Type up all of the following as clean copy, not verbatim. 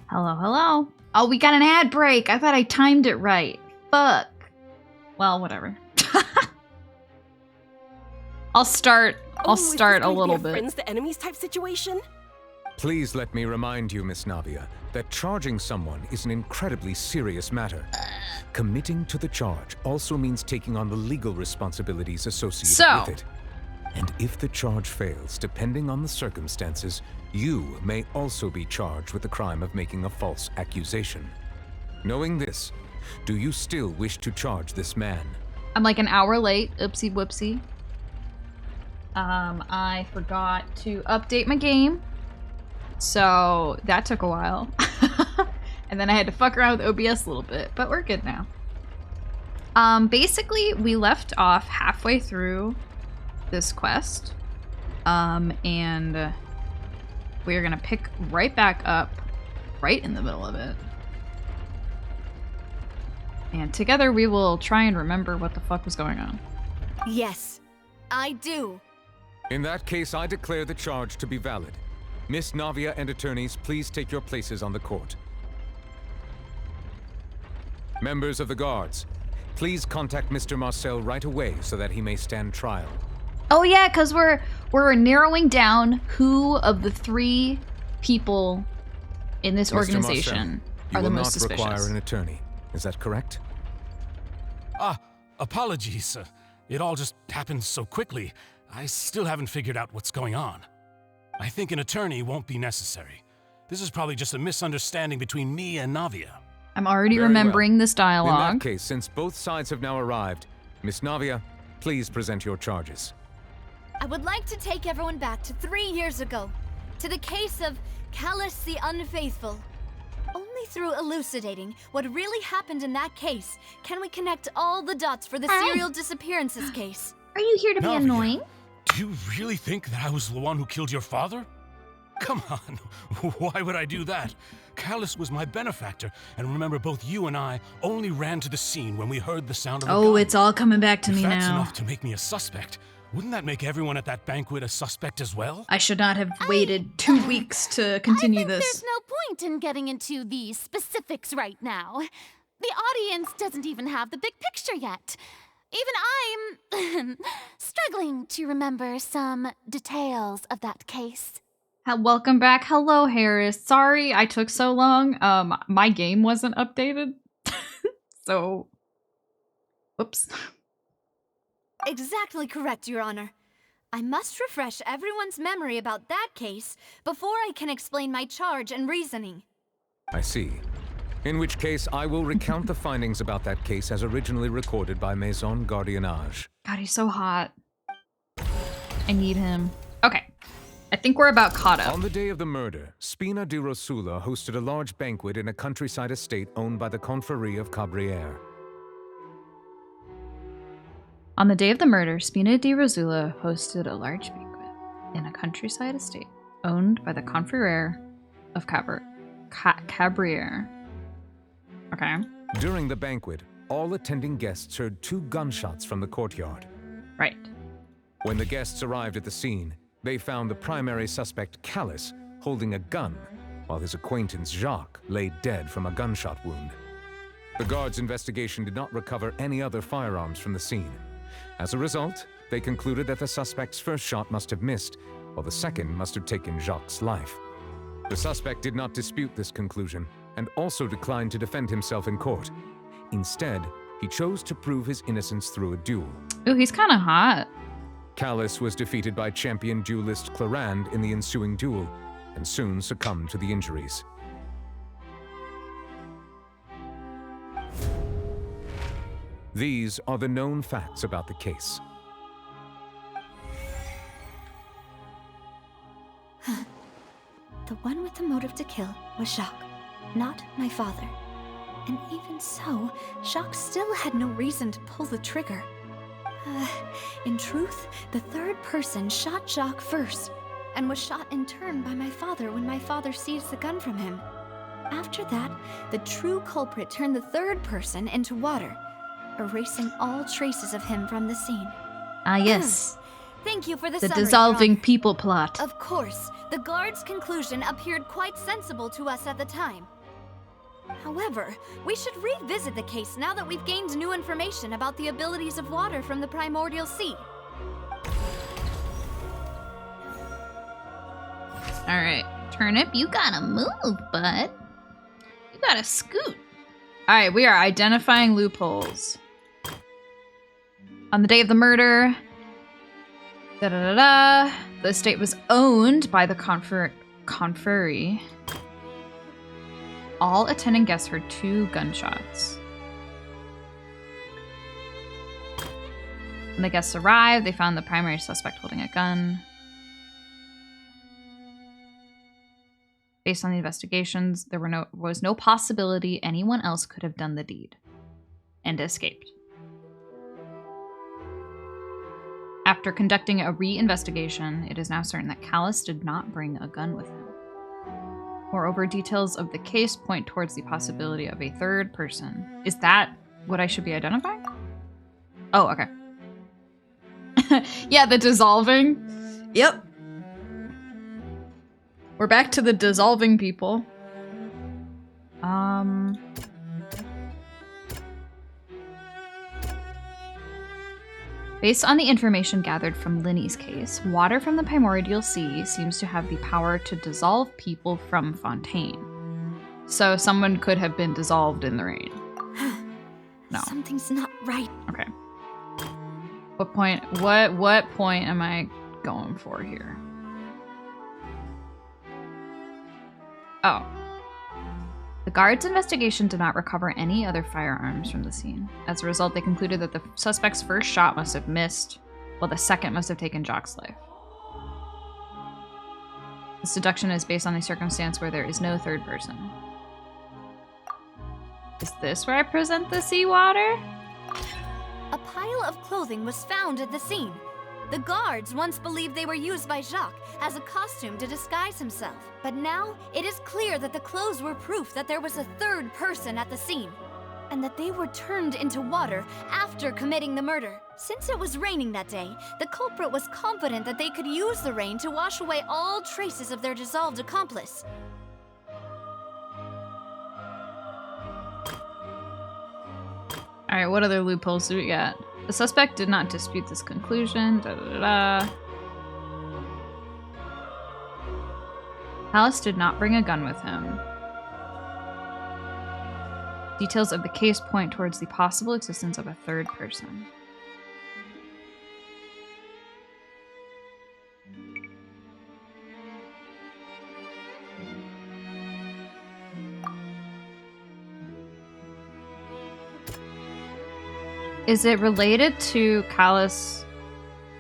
Hello, hello. Oh, we got an ad break. I thought I timed it right. Fuck. Well, whatever. I'll start a little bit. Friends to enemies type situation? Please let me remind you, Miss Navia, that charging someone is an incredibly serious matter. Committing to the charge also means taking on the legal responsibilities associated with it. And if the charge fails, depending on the circumstances, you may also be charged with the crime of making a false accusation. Knowing this, do you still wish to charge this man? I'm like an hour late. Oopsie whoopsie. I forgot to update my game. So that took a while. And then I had to fuck around with OBS a little bit, but we're good now. Basically, we left off halfway through this quest. And we're gonna pick right back up right in the middle of it. And together we will try and remember what the fuck was going on. Yes, I do. In that case, I declare the charge to be valid. Miss Navia and attorneys, please take your places on the court. Members of the guards, please contact Mr. Marcel right away so that he may stand trial. Oh yeah, because we're narrowing down who of the 3 people in this organization are the most suspicious. You will not require an attorney. Is that correct? Apologies. It all just happened so quickly. I still haven't figured out what's going on. I think an attorney won't be necessary. This is probably just a misunderstanding between me and Navia. I'm already remembering this dialogue. In that case, since both sides have now arrived, Miss Navia, please present your charges. I would like to take everyone back to 3 years ago, to the case of Callus the Unfaithful. Only through elucidating what really happened in that case can we connect all the dots for the serial disappearances case. Are you here to be Navia, annoying? Do you really think that I was the one who killed your father? Come on, why would I do that? Callus was my benefactor, and remember both you and I only ran to the scene when we heard the sound of a gun. Oh, it's all coming back to me now. If that's enough to make me a suspect, wouldn't that make everyone at that banquet a suspect as well? I should not have waited 2 weeks to continue this. There's no point in getting into the specifics right now. The audience doesn't even have the big picture yet. Even I'm struggling to remember some details of that case. Welcome back. Hello, Harris. Sorry I took so long. My game wasn't updated. So, whoops. Exactly correct, Your Honor. I must refresh everyone's memory about that case before I can explain my charge and reasoning. I see. In which case, I will recount the findings about that case as originally recorded by Maison Gardiennage. God, he's so hot. I need him. Okay. I think we're about caught up. On the day of the murder, Spina di Rosula hosted a large banquet in a countryside estate owned by the Confrérie of Cabrières. On the day of the murder, Spina di Rosula hosted a large banquet in a countryside estate owned by the Confrérie of Cabrières. Okay. During the banquet, all attending guests heard 2 gunshots from the courtyard. Right. When the guests arrived at the scene, they found the primary suspect, Callus, holding a gun, while his acquaintance, Jacques, lay dead from a gunshot wound. The guards' investigation did not recover any other firearms from the scene. As a result, they concluded that the suspect's first shot must have missed, while the second must have taken Jacques' life. The suspect did not dispute this conclusion, and also declined to defend himself in court. Instead, he chose to prove his innocence through a duel. Ooh, he's kind of hot. Callus was defeated by champion duelist Clarande in the ensuing duel, and soon succumbed to the injuries. These are the known facts about the case. The one with the motive to kill was Jacques, not my father. And even so, Jacques still had no reason to pull the trigger. In truth, the third person shot Jacques first, and was shot in turn by my father when my father seized the gun from him. After that, the true culprit turned the third person into water, erasing all traces of him from the scene. Ah, yes. Thank you for the The summary, dissolving Your people plot. Honor. Of course, the guard's conclusion appeared quite sensible to us at the time. However, we should revisit the case now that we've gained new information about the abilities of water from the primordial sea. Alright. Turnip, you gotta move, bud. You gotta scoot. Alright, we are identifying loopholes. On the day of the murder, the estate was owned by the confrery. All attending guests heard 2 gunshots. When the guests arrived, they found the primary suspect holding a gun. Based on the investigations, there was no possibility anyone else could have done the deed and escaped. After conducting a re-investigation, it is now certain that Callus did not bring a gun with him. Moreover, details of the case point towards the possibility of a third person. Is that what I should be identifying? Oh, okay. Yeah, the dissolving. Yep. We're back to the dissolving people. Based on the information gathered from Linny's case, water from the primordial sea seems to have the power to dissolve people from Fontaine. So someone could have been dissolved in the rain. No. Something's not right. Okay. What point am I going for here? Oh. The guards' investigation did not recover any other firearms from the scene. As a result, they concluded that the suspect's first shot must have missed, while the second must have taken Jock's life. This deduction is based on a circumstance where there is no third person. Is this where I present the seawater? A pile of clothing was found at the scene. The guards once believed they were used by Jacques as a costume to disguise himself. But now, it is clear that the clothes were proof that there was a third person at the scene, and that they were turned into water after committing the murder. Since it was raining that day, the culprit was confident that they could use the rain to wash away all traces of their dissolved accomplice. Alright, what other loopholes do we got? The suspect did not dispute this conclusion. Callus did not bring a gun with him. Details of the case point towards the possible existence of a third person. Is it related to Callus?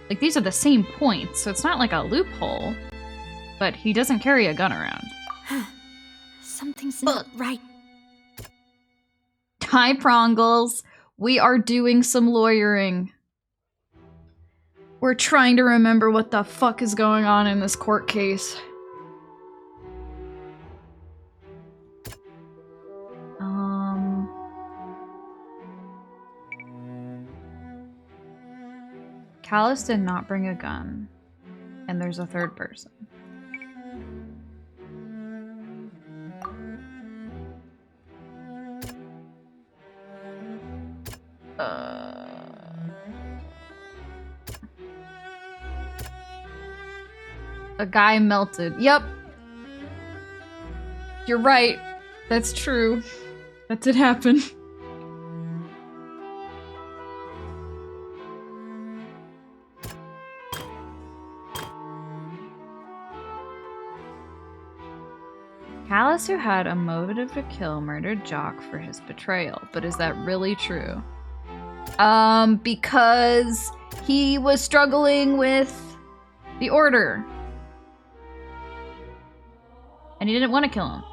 Like, these are the same points, so it's not like a loophole. But he doesn't carry a gun around. Something's not right. Hi, Prongles. We are doing some lawyering. We're trying to remember what the fuck is going on in this court case. Callus did not bring a gun, and there's a third person. A guy melted. Yep. You're right. That's true. That did happen. Callus, who had a motive to kill, murdered Jock for his betrayal. But is that really true? Because he was struggling with the order. And he didn't want to kill him.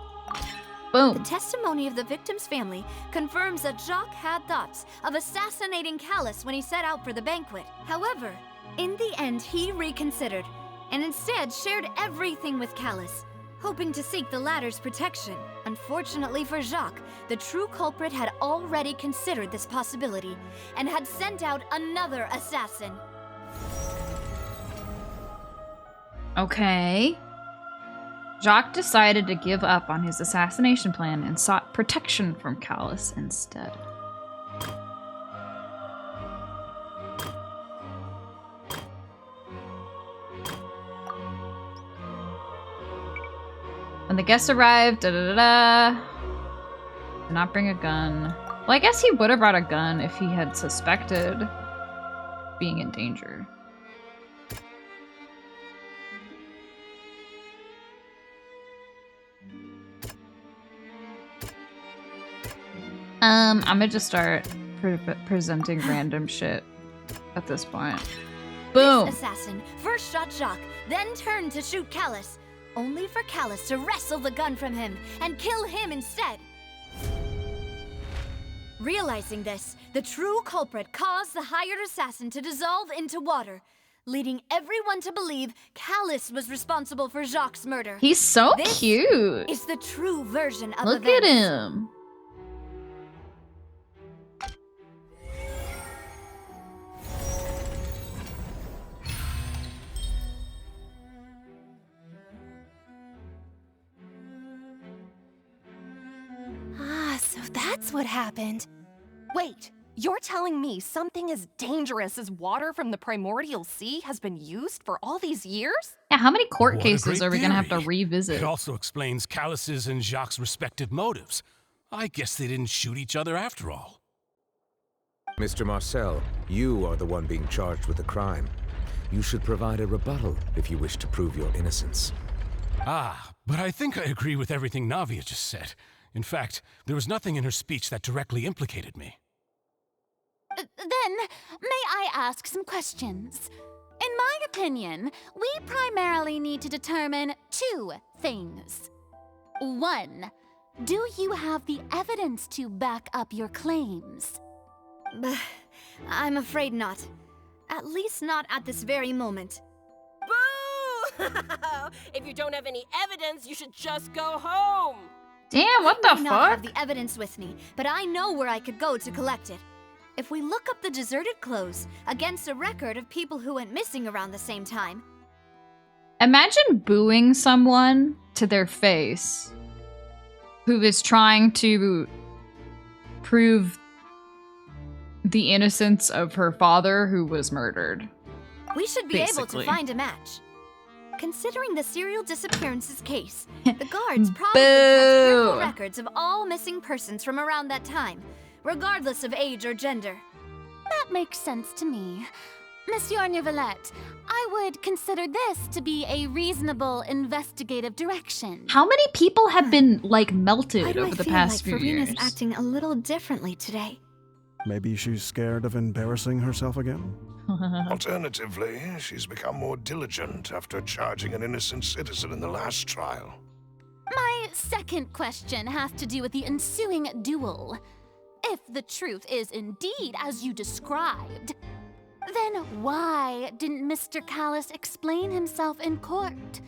Boom. The testimony of the victim's family confirms that Jacques had thoughts of assassinating Callus when he set out for the banquet. However, in the end, he reconsidered and instead shared everything with Callus, hoping to seek the latter's protection. Unfortunately for Jacques, the true culprit had already considered this possibility and had sent out another assassin. Okay. Jacques decided to give up on his assassination plan and sought protection from Callus instead. When the guests arrived, did not bring a gun. Well, I guess he would have brought a gun if he had suspected being in danger. I'm gonna just start presenting random shit at this point. Boom! This assassin first shot Jacques, then turned to shoot Callus, only for Callus to wrestle the gun from him and kill him instead. Realizing this, the true culprit caused the hired assassin to dissolve into water, leading everyone to believe Callus was responsible for Jacques' murder. He's so This cute! is the true version of Look events. at him! Ah, so that's what happened. Wait, you're telling me something as dangerous as water from the primordial sea has been used for all these years? Yeah, how many court What a cases great are we gonna have to theory. revisit? It also explains Callus's and Jacques' respective motives. I guess they didn't shoot each other after all. Mr. Marcel, you are the one being charged with the crime. You should provide a rebuttal if you wish to prove your innocence. Ah, but I think I agree with everything Navia just said. In fact, there was nothing in her speech that directly implicated me. Then, may I ask some questions? In my opinion, we primarily need to determine two things. One, do you have the evidence to back up your claims? I'm afraid not. At least not at this very moment. Boo! If you don't have any evidence, you should just go home. Damn, what I the may not have fuck? the evidence with me, but I know where I could go to collect it. If we look up the deserted clothes against a record of people who went missing around the same time. Imagine booing someone to their face who is trying to prove the innocence of her father who was murdered. We should be able Basically. to find a match. Considering the serial disappearances case, the guards probably kept careful Boo! records of all missing persons from around that time, regardless of age or gender. That makes sense to me. Monsieur Neuvillette, I would consider this to be a reasonable investigative direction. How many people have been, like, melted Why do over I the feel past like few Farina's years? acting a little differently today? Maybe she's scared of embarrassing herself again? Alternatively, she's become more diligent after charging an innocent citizen in the last trial. My second question has to do with the ensuing duel. If the truth is indeed as you described, then why didn't Mr. Callus explain himself in court?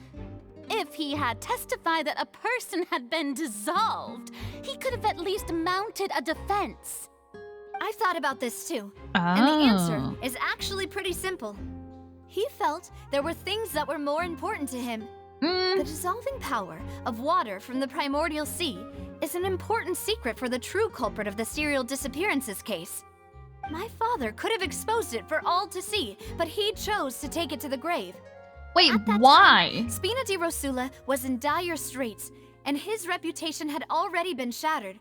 If he had testified that a person had been dissolved, he could have at least mounted a defense. I've thought about this too, and the Oh. answer is actually pretty simple. He felt there were things that were more important to him. The dissolving power of water from the primordial sea is an important secret for the true culprit of the serial disappearances case. My father could have exposed it for all to see, but he chose to take it to the grave. Wait, At that why? Spina di Rosula was in dire straits, and his reputation had already been shattered.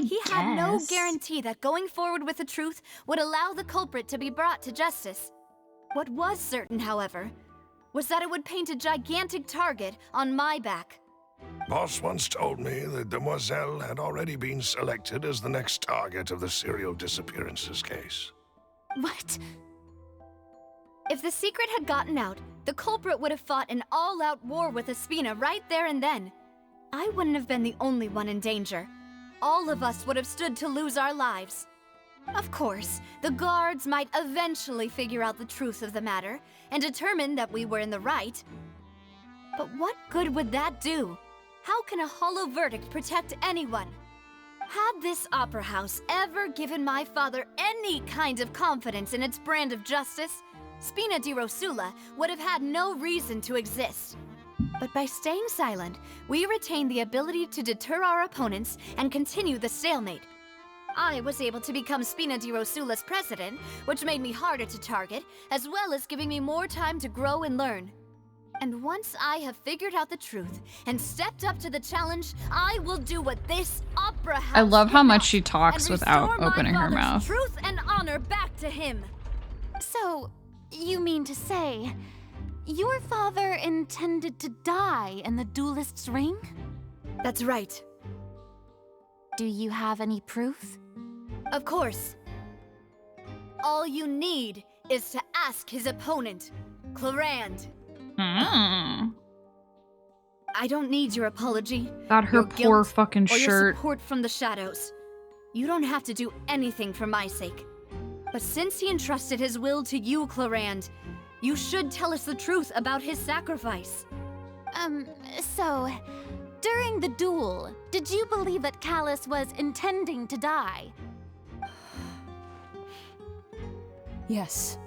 He had no guess. guarantee that going forward with the truth would allow the culprit to be brought to justice. What was certain, however, was that it would paint a gigantic target on my back. Boss once told me that Demoiselle had already been selected as the next target of the serial disappearances case. What? If the secret had gotten out, the culprit would have fought an all-out war with Espina right there and then. I wouldn't have been the only one in danger. All of us would have stood to lose our lives. Of course, the guards might eventually figure out the truth of the matter and determine that we were in the right. But what good would that do? How can a hollow verdict protect anyone? Had this opera house ever given my father any kind of confidence in its brand of justice, Spina di Rosula would have had no reason to exist. But by staying silent, we retain the ability to deter our opponents and continue the stalemate. I was able to become Spina di Rosula's president, which made me harder to target, as well as giving me more time to grow and learn. And once I have figured out the truth and stepped up to the challenge, I will do what this opera house I love how much cannot, she talks and without restore my opening her father's mouth. Truth and honor back to him. So, you mean to say, your father intended to die in the duelist's ring? That's right. Do you have any proof? Of course. All you need is to ask his opponent, Clarand. Mm. I don't need your apology. Got her your poor guilt, fucking or your shirt. support from the shadows. You don't have to do anything for my sake. But since he entrusted his will to you, Clarand, you should tell us the truth about his sacrifice. So, during the duel, did you believe that Callus was intending to die? Yes,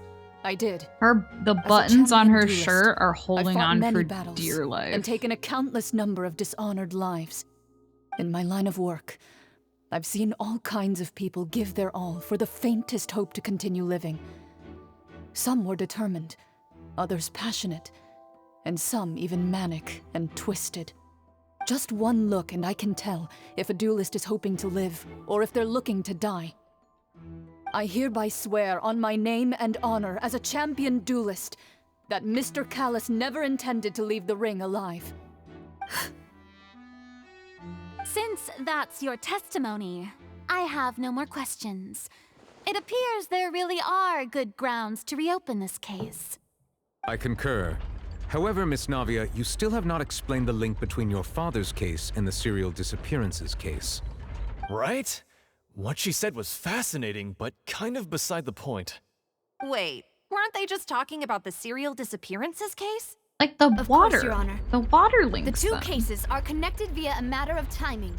I did. The buttons on champion her duelist, shirt are I've holding fought on many for battles dear life. and taken a countless number of dishonored lives. In my line of work, I've seen all kinds of people give their all for the faintest hope to continue living. Some were determined, others passionate, and some even manic and twisted. Just one look and I can tell if a duelist is hoping to live or if they're looking to die. I hereby swear on my name and honor as a champion duelist that Mr. Callus never intended to leave the ring alive. Since that's your testimony, I have no more questions. It appears there really are good grounds to reopen this case. I concur. However, Miss Navia, you still have not explained the link between your father's case and the serial disappearances case. Right? What she said was fascinating, but kind of beside the point. Wait, weren't they just talking about the serial disappearances case? Like the Of water. course, Your Honor. The water The links two them. cases are connected via a matter of timing.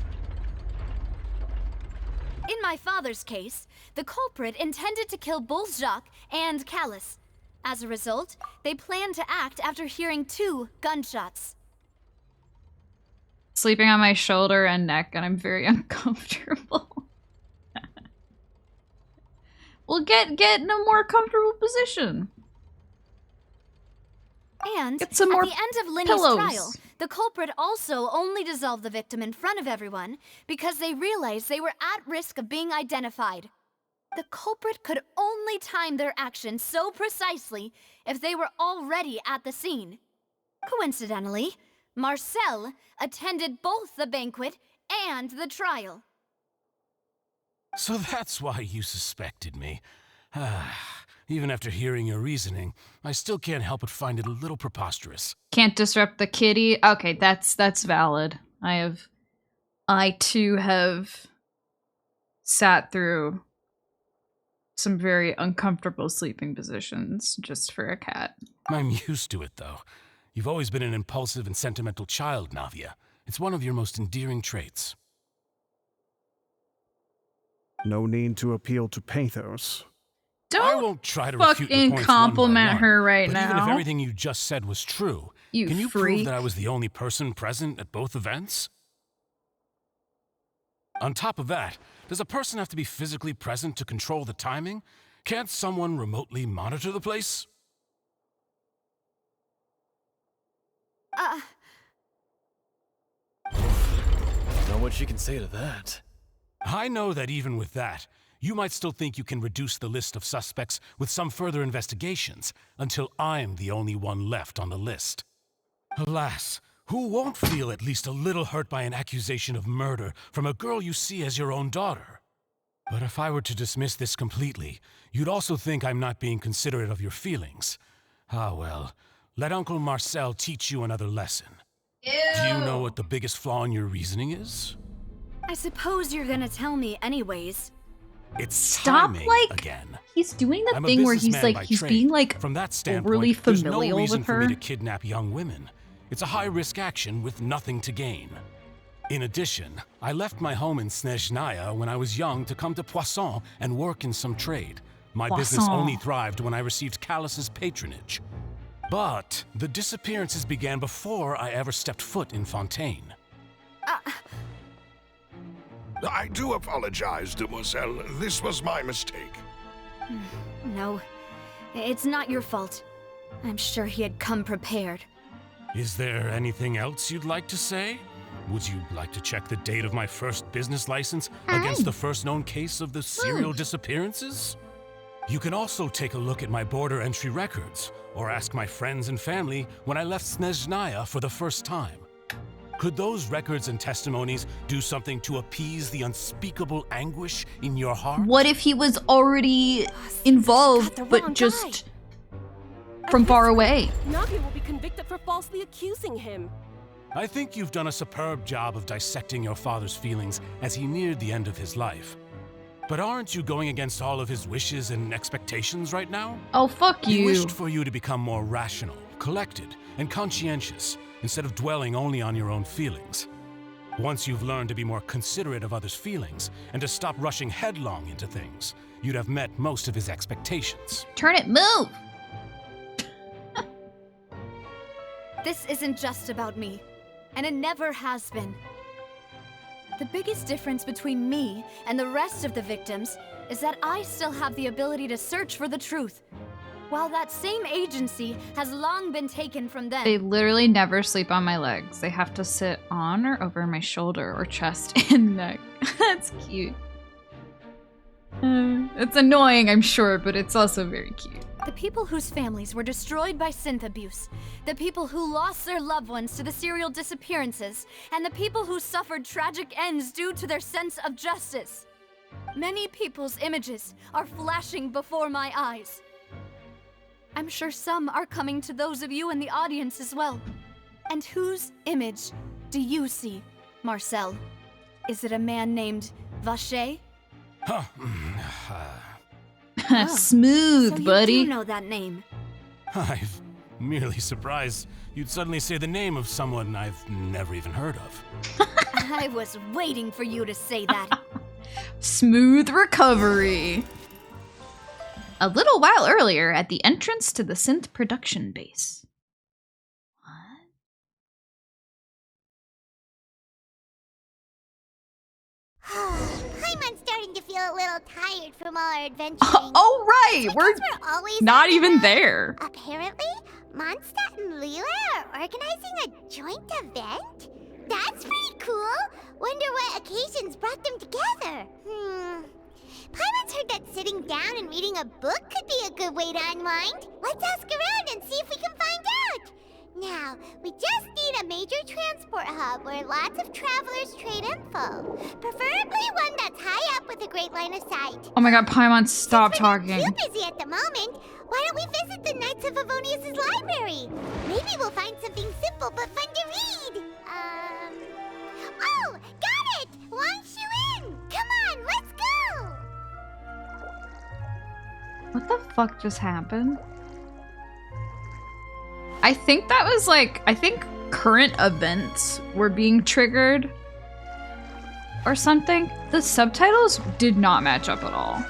In my father's case, the culprit intended to kill both Jacques and Callus. As a result, they planned to act after hearing 2 gunshots. Sleeping on my shoulder and neck, and I'm very uncomfortable. Well, get in a more comfortable position. And Get some more at the end of Linny's pillows. trial, the culprit also only dissolved the victim in front of everyone because they realized they were at risk of being identified. The culprit could only time their actions so precisely if they were already at the scene. Coincidentally, Marcel attended both the banquet and the trial. So that's why you suspected me. Even after hearing your reasoning, I still can't help but find it a little preposterous. Can't disrupt the kitty. Okay, that's valid. I too have sat through some very uncomfortable sleeping positions just for a cat. I'm used to it, though. You've always been an impulsive and sentimental child, Navia. It's one of your most endearing traits. No need to appeal to pathos. I Don't won't try to refute your fucking points compliment one by her one, right but even if now. everything you just said was true, You can you freak. prove that I was the only person present at both events? On top of that, does a person have to be physically present to control the timing? Can't someone remotely monitor the place? Know what she can say to that. I know that even with that, you might still think you can reduce the list of suspects with some further investigations until I'm the only one left on the list. Alas, who won't feel at least a little hurt by an accusation of murder from a girl you see as your own daughter? But if I were to dismiss this completely, you'd also think I'm not being considerate of your feelings. Ah well, let Uncle Marcel teach you another lesson. Ew. Do you know what the biggest flaw in your reasoning is? I suppose you're gonna tell me anyways. It's Stop, timing like, again. He's doing the I'm a thing where he's businessman like, by he's trade. being like From that standpoint, overly there's no familial reason with for me her. to kidnap young women. It's a high-risk action with nothing to gain. In addition, I left my home in Snezhnaya when I was young to come to Poisson and work in some trade. My business Poisson. only thrived when I received Callus's patronage. But the disappearances began before I ever stepped foot in Fontaine. I do apologize, Demoiselle. This was my mistake. No, it's not your fault. I'm sure he had come prepared. Is there anything else you'd like to say? Would you like to check the date of my first business license against the first known case of the serial disappearances? You can also take a look at my border entry records, or ask my friends and family when I left Snezhnaya for the first time. Could those records and testimonies do something to appease the unspeakable anguish in your heart? What if he was already involved, but just from far away? Navi will be convicted for falsely accusing him. I think you've done a superb job of dissecting your father's feelings as he neared the end of his life. But aren't you going against all of his wishes and expectations right now? Oh, fuck you. He wished for you to become more rational, collected, and conscientious, instead of dwelling only on your own feelings. Once you've learned to be more considerate of others' feelings, and to stop rushing headlong into things, you'd have met most of his expectations. Turn it, move! This isn't just about me, and it never has been. The biggest difference between me and the rest of the victims is that I still have the ability to search for the truth, while that same agency has long been taken from them. They literally never sleep on my legs. They have to sit on or over my shoulder or chest and neck. That's cute. It's annoying, I'm sure, but it's also very cute. The people whose families were destroyed by synth abuse, the people who lost their loved ones to the serial disappearances, and the people who suffered tragic ends due to their sense of justice. Many people's images are flashing before my eyes. I'm sure some are coming to those of you in the audience as well. And whose image do you see, Marcel? Is it a man named Vacher? Smooth, so buddy. You do know that name. I'm merely surprised you'd suddenly say the name of someone I've never even heard of. I was waiting for you to say that. Smooth recovery. A little while earlier at the entrance to the synth production base. Paimon's starting to feel a little tired from all our adventuring. Oh, right! We're always not even there. Apparently, Mondstadt and Leela are organizing a joint event? That's pretty cool. Wonder what occasions brought them together. Paimon's heard that sitting down and reading a book could be a good way to unwind. Let's ask around and see if we can find out. Now, we just need a major transport hub where lots of travelers trade info. Preferably one that's high up with a great line of sight. Oh my god, Paimon, stop talking. Too busy at the moment. Why don't we visit the Knights of Avonius' library? Maybe we'll find something simple but fun to read. Oh, got it! Wang Shu in! Come on, let's go! What the fuck just happened? I think that was like, I think current events were being triggered or something. The subtitles did not match up at all.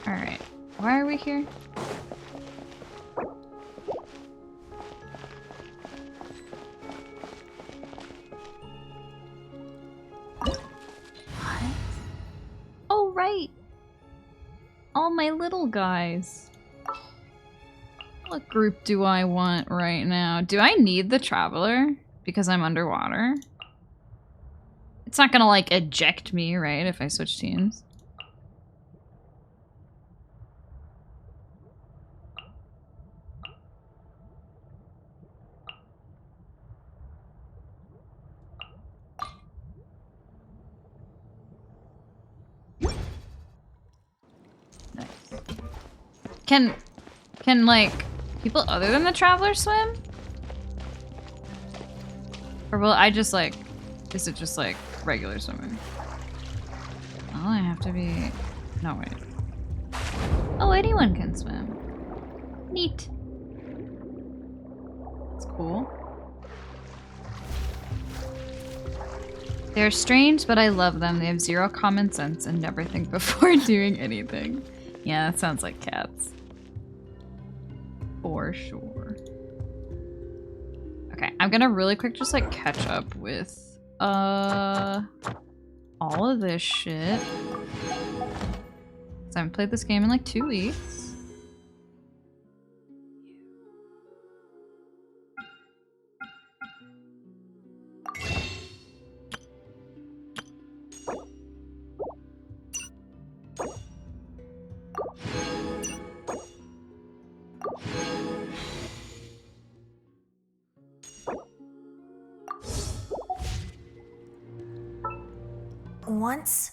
All right, why are we here? Oh, right. All my little guys. What group do I want right now? Do I need the Traveler because I'm underwater? It's not gonna, like, eject me, right, if I switch teams? Can like people other than the Traveler swim? Or will I just like, is it just like regular swimming? Oh, I have to be, no wait. Oh, anyone can swim. Neat. It's cool. They're strange, but I love them. They have zero common sense and never think before doing anything. Yeah, that sounds like cats. For sure. Okay, I'm gonna really quick just like catch up with all of this shit. So I haven't played this game in like 2 weeks. Once,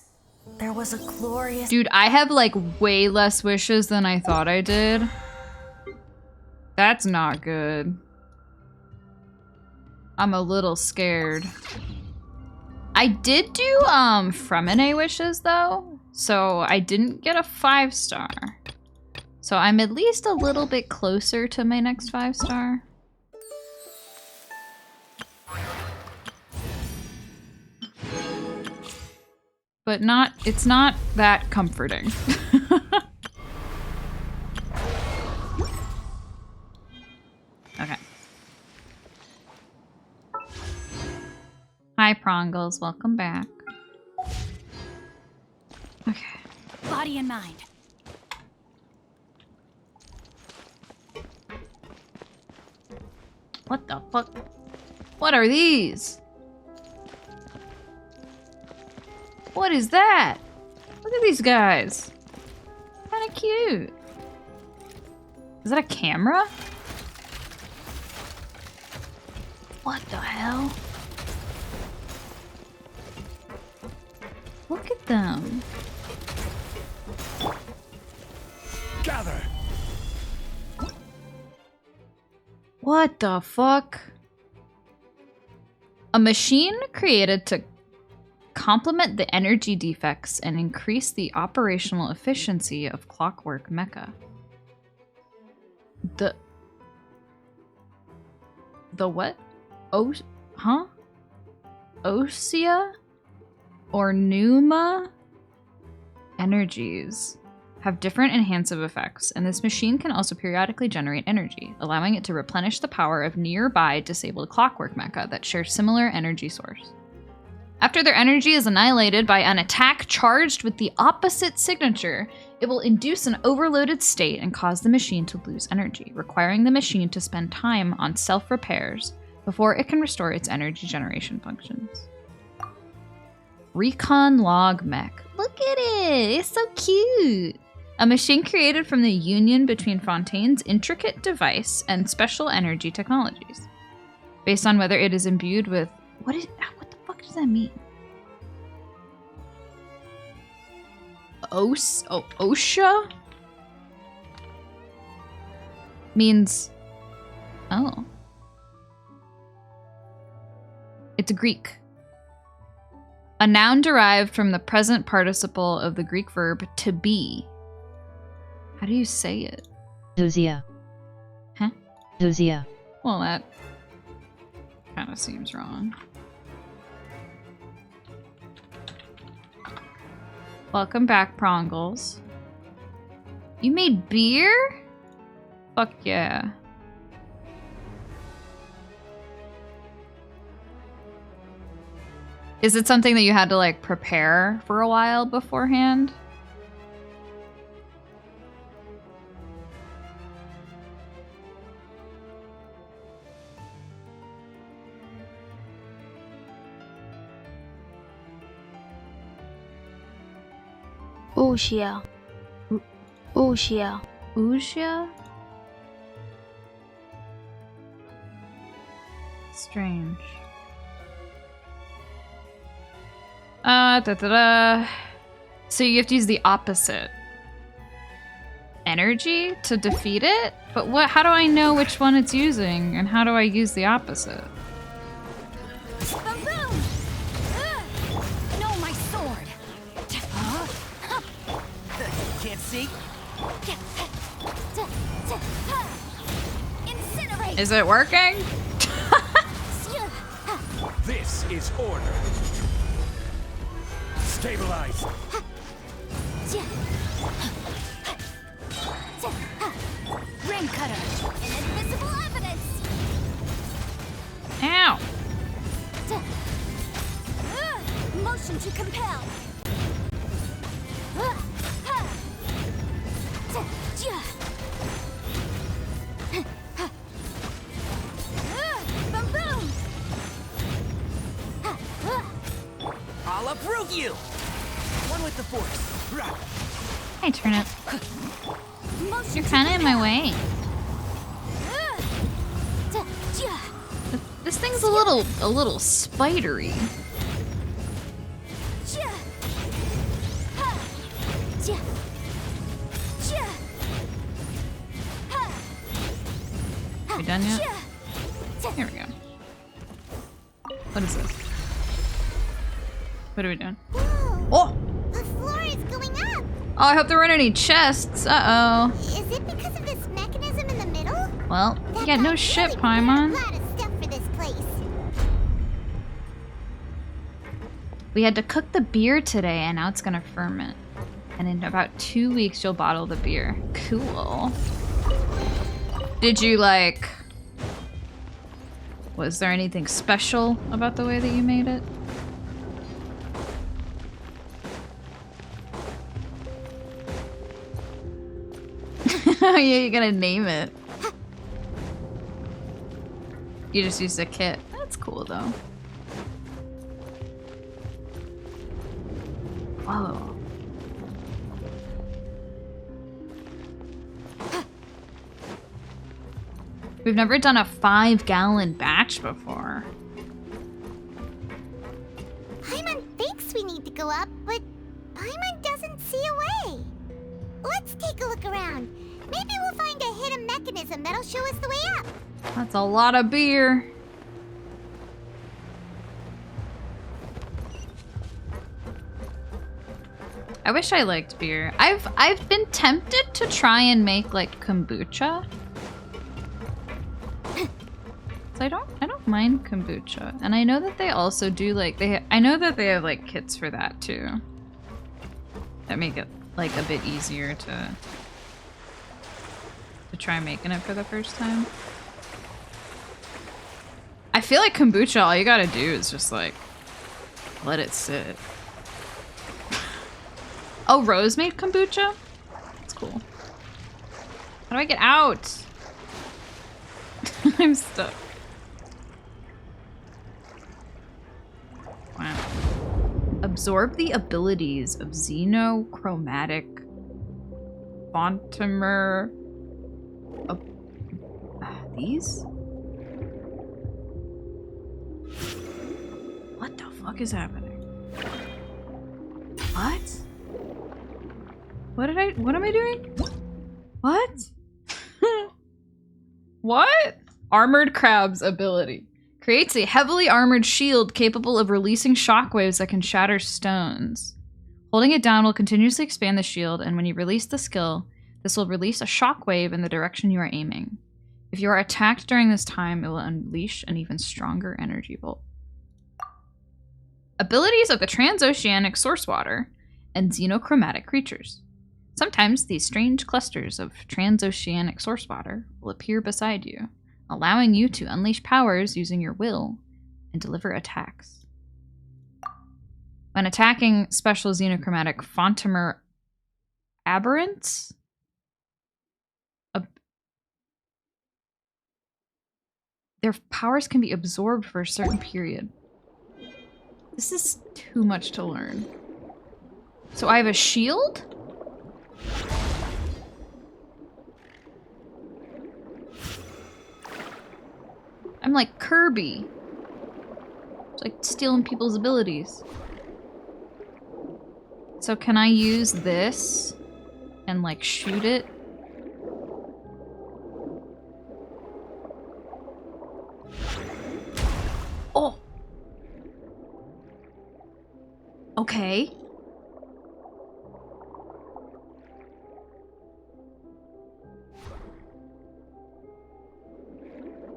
there was a glorious— Dude, I have like way less wishes than I thought I did. That's not good. I'm a little scared. I did do Fremine wishes though, so I didn't get a 5-star. So I'm at least a little bit closer to my next 5-star. But it's not that comforting. Okay. Hi, Prongles. Welcome back. Okay. body and mind. What the fuck? What are these? What is that? Look at these guys. Kinda cute. Is that a camera? What the hell? Look at them. Gather. What the fuck? A machine created to complement the energy defects and increase the operational efficiency of Clockwork Mecha. The what? Huh? Osea or Pneuma energies have different enhancive effects, and this machine can also periodically generate energy, allowing it to replenish the power of nearby disabled Clockwork Mecha that share similar energy source. After their energy is annihilated by an attack charged with the opposite signature, it will induce an overloaded state and cause the machine to lose energy, requiring the machine to spend time on self-repairs before it can restore its energy generation functions. Recon Log Mech. Look at it! It's so cute! A machine created from the union between Fontaine's intricate device and special energy technologies. Based on whether it is imbued with... What the fuck does that mean? OSHA? Means... Oh. It's Greek. A noun derived from the present participle of the Greek verb to be. How do you say it? Ousia. Huh? Ousia. Well, that kind of seems wrong. Welcome back, Prongles. You made beer? Fuck yeah. Is it something that you had to like prepare for a while beforehand? Ousia. Ousia. Ousia? Strange. So you have to use the opposite energy to defeat it? But what? How do I know which one it's using? And how do I use the opposite? No, my sword. Can't see? Incinerate. Is it working? This is order. Stabilize. Ring cutter. Inadmissible evidence. Ow! Motion to compel. Boom boom. I'll approve you. One with the force. Hey, Turnip. Motion You're to kind of in my way. compel. This thing's a little spidery. We done yet? Here we go. What is this? What are we doing? Oh! The floor is going up. Oh, I hope there weren't any chests. Uh-oh. Is it because of this mechanism in the middle? Well, you got no shit, Paimon. A lot of stuff for this place. We had to cook the beer today, and now it's gonna ferment. And in about 2 weeks, you'll bottle the beer. Cool. Did you, like... Was there anything special about the way that you made it? Yeah, you're gonna name it. You just used a kit. That's cool, though. Whoa. We've never done a 5-gallon batch before. Paimon thinks we need to go up, but Paimon doesn't see a way. Let's take a look around. Maybe we'll find a hidden mechanism that'll show us the way up. That's a lot of beer. I wish I liked beer. I've been tempted to try and make like kombucha. So I don't mind kombucha, and I know that they also do like I know that they have like kits for that too. That make it like a bit easier to try making it for the first time. I feel like kombucha, all you gotta do is just like let it sit. Oh, Rose made kombucha? That's cool. How do I get out? I'm stuck. Wow. Absorb the abilities of xenochromatic Fontimer. These? What the fuck is happening? What? What am I doing? What? What? Armored Crab's ability. Creates a heavily armored shield capable of releasing shockwaves that can shatter stones. Holding it down will continuously expand the shield, and when you release the skill, this will release a shockwave in the direction you are aiming. If you are attacked during this time, it will unleash an even stronger energy bolt. Abilities of the transoceanic source water and xenochromatic creatures. Sometimes these strange clusters of transoceanic source water will appear beside you, allowing you to unleash powers using your will and deliver attacks. When attacking special xenochromatic Fontimer aberrants, their powers can be absorbed for a certain period. This is too much to learn. So I have a shield? I'm like Kirby. It's like stealing people's abilities. So can I use this and like shoot it? Oh! Okay.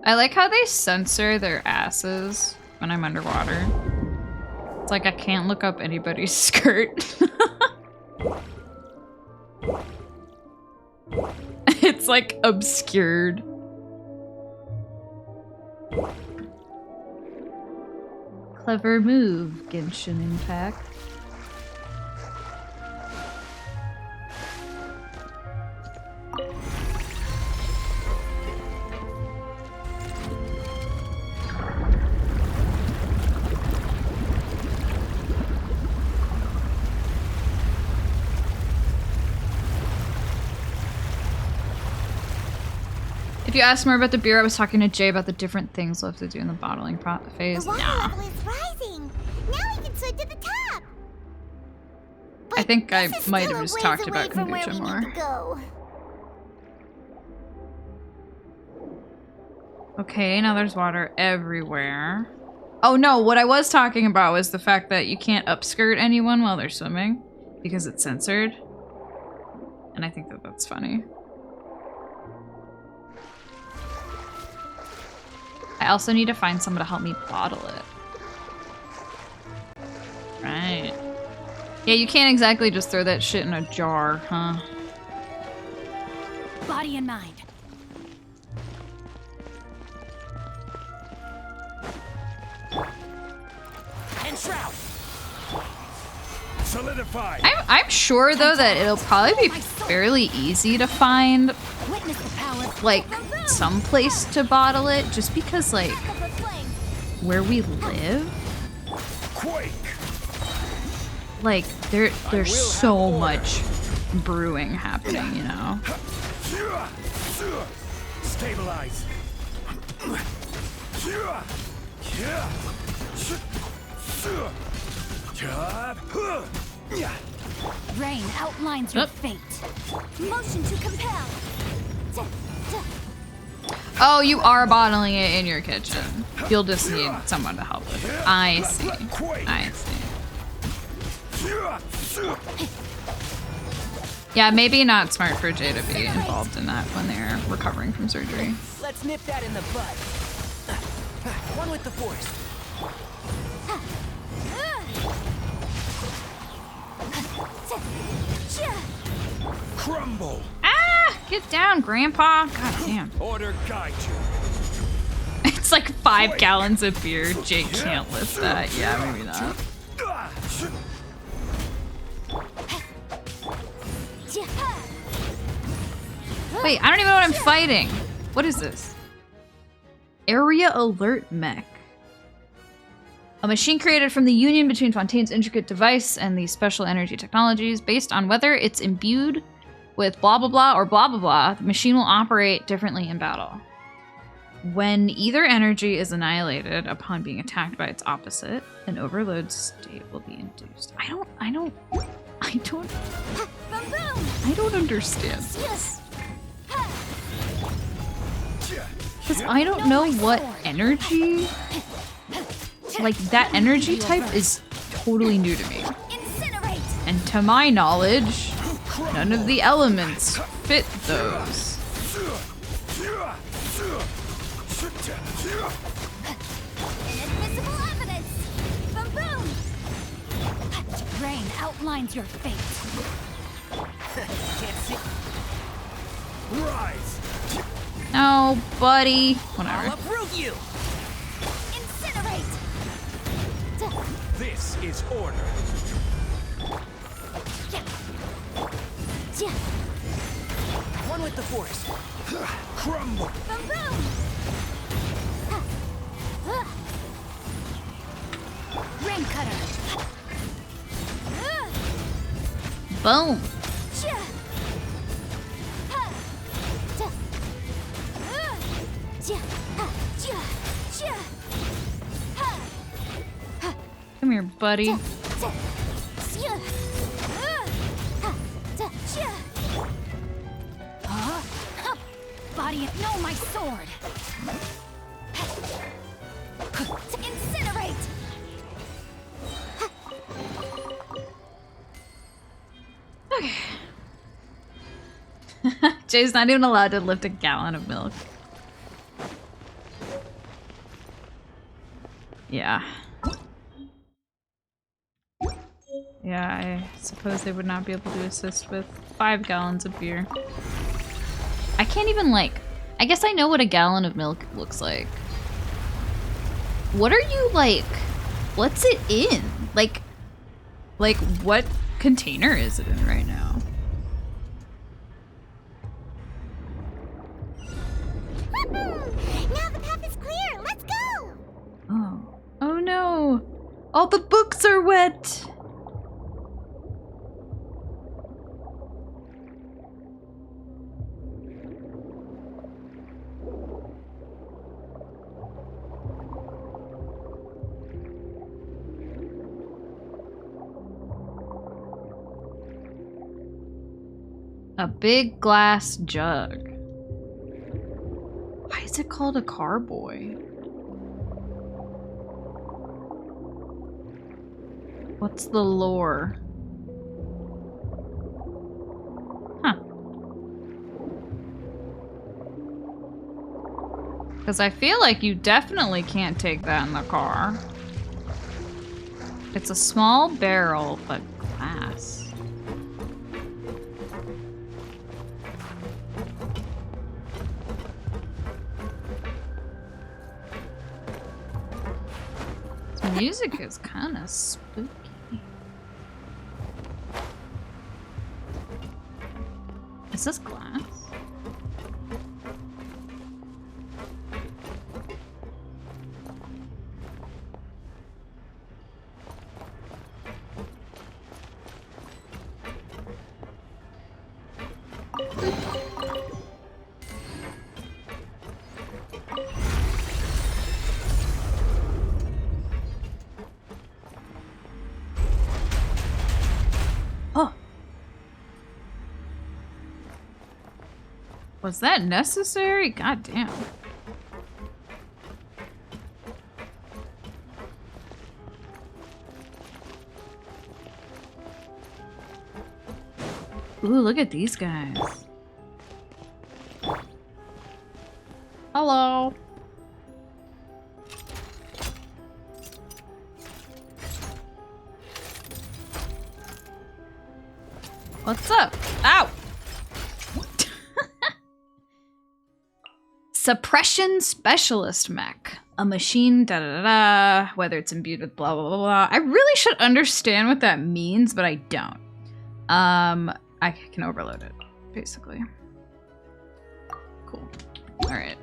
I like how they censor their asses when I'm underwater. It's like I can't look up anybody's skirt. It's like obscured. Clever move, Genshin Impact. If you ask more about the beer, I was talking to Jay about the different things we'll have to do in the bottling phase. The water level is rising. Now we can swim to the top. I think I might have just talked about kombucha more. Okay, now there's water everywhere. Oh no, what I was talking about was the fact that you can't upskirt anyone while they're swimming because it's censored. And I think that that's funny. I also need to find someone to help me bottle it. Right. Yeah, you can't exactly just throw that shit in a jar, huh? Body and mind. And shroud. Solidify. I'm sure though that it'll probably be fairly easy to find like some place to bottle it, just because like where we live, like there's so much brewing happening, you know. Stabilize. Rain outlines your fate. Motion to compel. Oh, you are bottling it in your kitchen. You'll just need someone to help with it. I see. I see. Yeah, maybe not smart for Jay to be involved in that when they're recovering from surgery. Let's nip that in the bud. One with the force. Crumble. Ah! Get down, Grandpa. God damn. Order guide you. It's like 5 gallons of beer. Jay can't lift that. Yeah, maybe not. Wait, I don't even know what I'm fighting. What is this? Area Alert Mech. A machine created from the union between Fontaine's intricate device and the special energy technologies. Based on whether it's imbued with blah blah blah or blah blah blah, the machine will operate differently in battle. When either energy is annihilated upon being attacked by its opposite, an overload state will be induced. I don't understand this. Because I don't know what energy, like that energy type is totally new to me. And to my knowledge, none of the elements fit those. Inadmissible evidence. Boom boom. Rain outlines your fate. Can't see. Rise. No, buddy. Whatever. I'll uproot you. Incinerate. This is order. One with the force. Crumble. Boom boom. Rain cutter. Boom. Come here, buddy. Body, no, my sword. Incinerate. Okay. Jay's not even allowed to lift a gallon of milk. Yeah. Yeah, I suppose they would not be able to assist with 5 gallons of beer. I can't even like... I guess I know what a gallon of milk looks like. What are you like... What's it in? Like what container is it in right now? Now the path is clear. Let's go. Oh. Oh no. All the books are wet. A big glass jug. Why is it called a carboy? What's the lore? Huh. Because I feel like you definitely can't take that in the car. It's a small barrel, but glass. Music is kind of spooky. Is this glass? Was that necessary? God damn. Ooh, look at these guys. Hello. What's up? Ow! Suppression Specialist Mech. A machine, da-da-da-da, whether it's imbued with blah, blah, blah, blah. I really should understand what that means, but I don't. I can overload it, basically. Cool. Alright.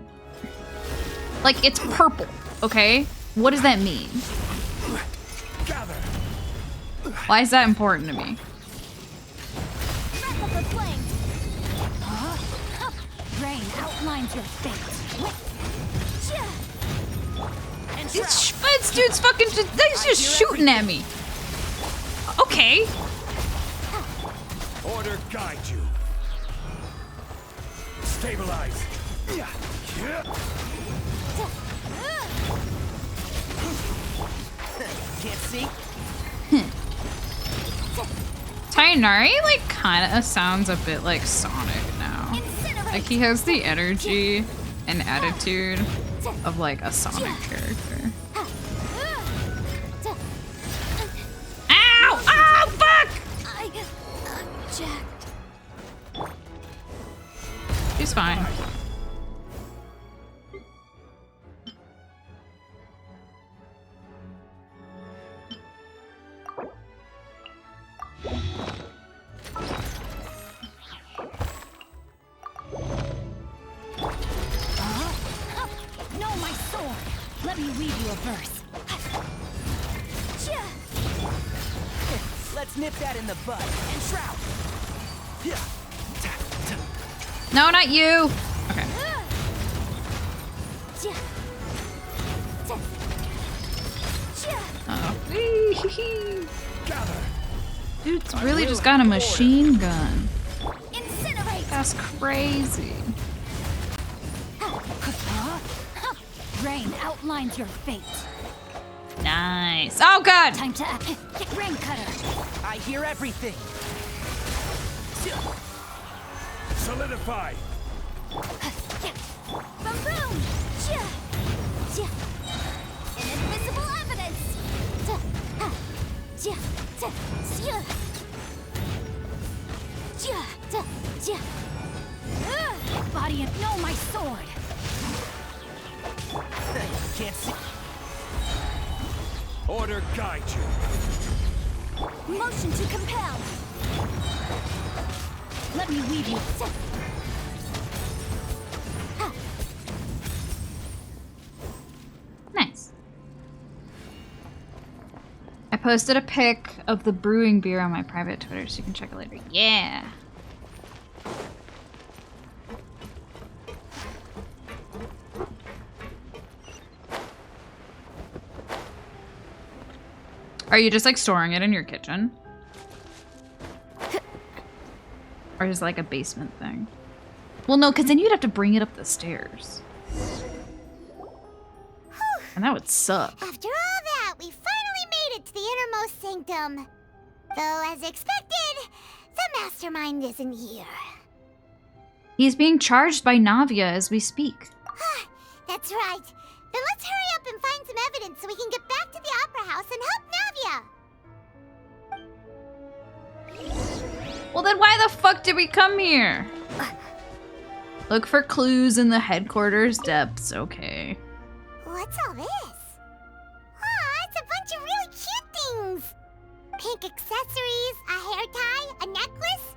Like, it's purple, okay? What does that mean? Why is that important to me? Rain outlines your fate. This dude's fucking he's just shooting at me. Okay. Order guide you. Stabilize. Can't see? Tainari, like, kind of sounds a bit like Sonic now. Like, he has the energy and attitude of, like, a Sonic character. Ow! Oh, fuck! I'm jacked. He's fine. Know my sword. Let me read you a verse. Let's nip that in the bud and shroud. No, not you. Okay. Oh. Dude's really just got a machine gun. That's crazy. Rain outlines your fate. Nice. Oh god. Time to act. Rain cutter. I hear everything. Solidify. Boom, boom. Invisible evidence. Body and no, my sword. Can't see. Order guide you. Motion to compel. Let me weave you. Nice. I posted a pic of the brewing beer on my private Twitter, so you can check it later. Yeah. Are you just like storing it in your kitchen? Or is it like a basement thing? Well, no, because then you'd have to bring it up the stairs. And that would suck. After all that, we finally made it to the innermost sanctum. Though, as expected, the mastermind isn't here. He's being charged by Navia as we speak. That's right. Then let's hurry up and find some evidence so we can get back to the Opera House and help Navia. Well, then why the fuck did we come here? Look for clues in the headquarters depths, okay. What's all this? It's a bunch of really cute things. Pink accessories, a hair tie, a necklace,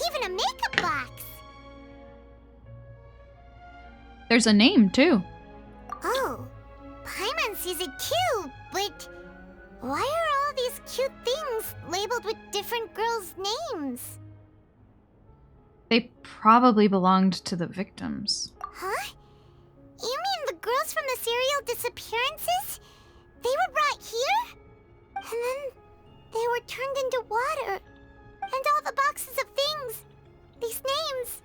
even a makeup box. There's a name, too. Oh, Paimon sees it too, but why are all these cute things labeled with different girls' names? They probably belonged to the victims. Huh? You mean the girls from the serial disappearances? They were brought here? And then they were turned into water. And all the boxes of things. These names.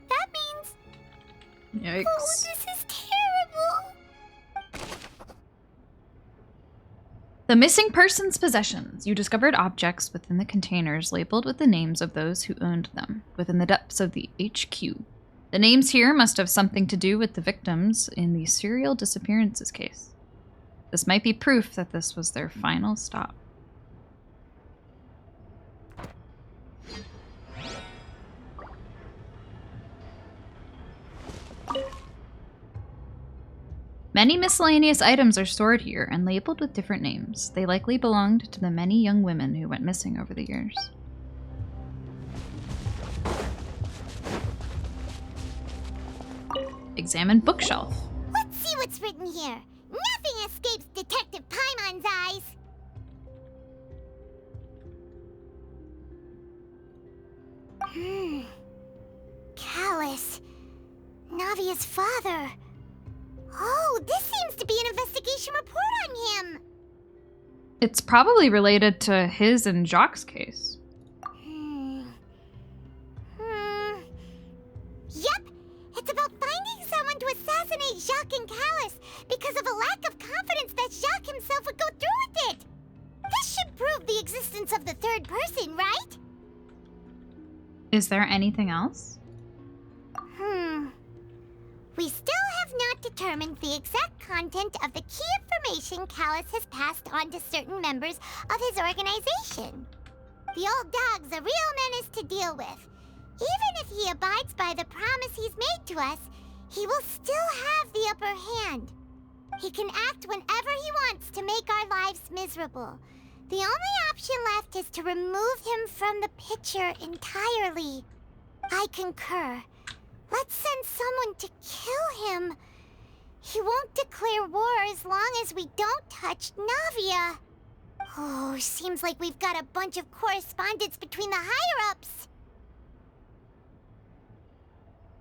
That means... Yikes. Oh, this is terrible. The missing person's possessions. You discovered objects within the containers labeled with the names of those who owned them within the depths of the HQ. The names here must have something to do with the victims in the serial disappearances case. This might be proof that this was their final stop. Many miscellaneous items are stored here and labeled with different names. They likely belonged to the many young women who went missing over the years. Examine bookshelf. Let's see what's written here. Nothing escapes Detective Paimon's eyes. Callus. Navia's father. Oh, this seems to be an investigation report on him. It's probably related to his and Jacques' case. Yep, it's about finding someone to assassinate Jacques and Callus because of a lack of confidence that Jacques himself would go through with it. This should prove the existence of the third person, right? Is there anything else? We still have not determined the exact content of the key information Callus has passed on to certain members of his organization. The old dog's a real menace to deal with. Even if he abides by the promise he's made to us, he will still have the upper hand. He can act whenever he wants to make our lives miserable. The only option left is to remove him from the picture entirely. I concur. Let's send someone to kill him. He won't declare war as long as we don't touch Navia. Oh, seems like we've got a bunch of correspondence between the higher-ups.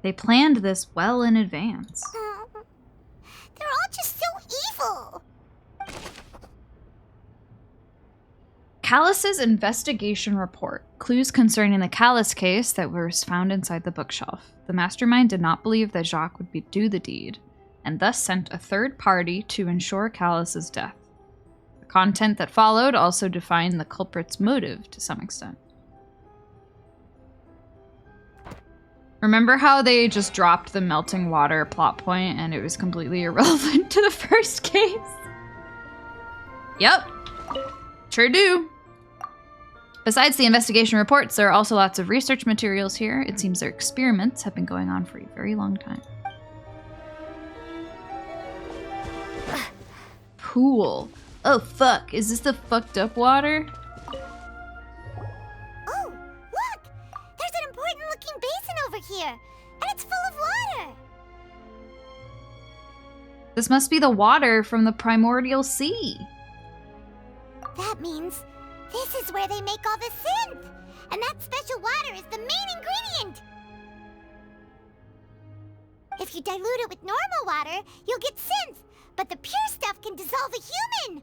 They planned this well in advance. They're all just so evil. Callus's investigation report. Clues concerning the Callus case that was found inside the bookshelf. The mastermind did not believe that Jacques would do the deed, and thus sent a third party to ensure Callus's death. The content that followed also defined the culprit's motive to some extent. Remember how they just dropped the melting water plot point and it was completely irrelevant to the first case? Yep. Sure do. Besides the investigation reports, there are also lots of research materials here. It seems their experiments have been going on for a very long time. Pool. Oh, fuck. Is this the fucked up water? Oh, look! There's an important-looking basin over here, and it's full of water! This must be the water from the primordial sea. That means this is where they make all the synth! And that special water is the main ingredient! If you dilute it with normal water, you'll get synth, but the pure stuff can dissolve a human!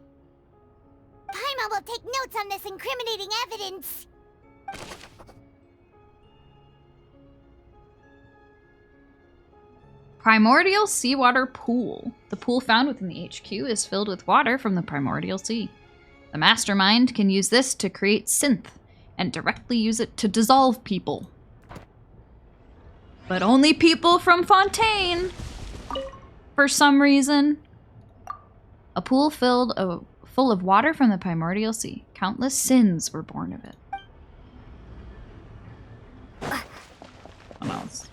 Paimon will take notes on this incriminating evidence. Primordial seawater pool. The pool found within the HQ is filled with water from the primordial sea. The mastermind can use this to create synth and directly use it to dissolve people. But only people from Fontaine, for some reason. A pool full of water from the primordial sea. Countless sins were born of it. What else?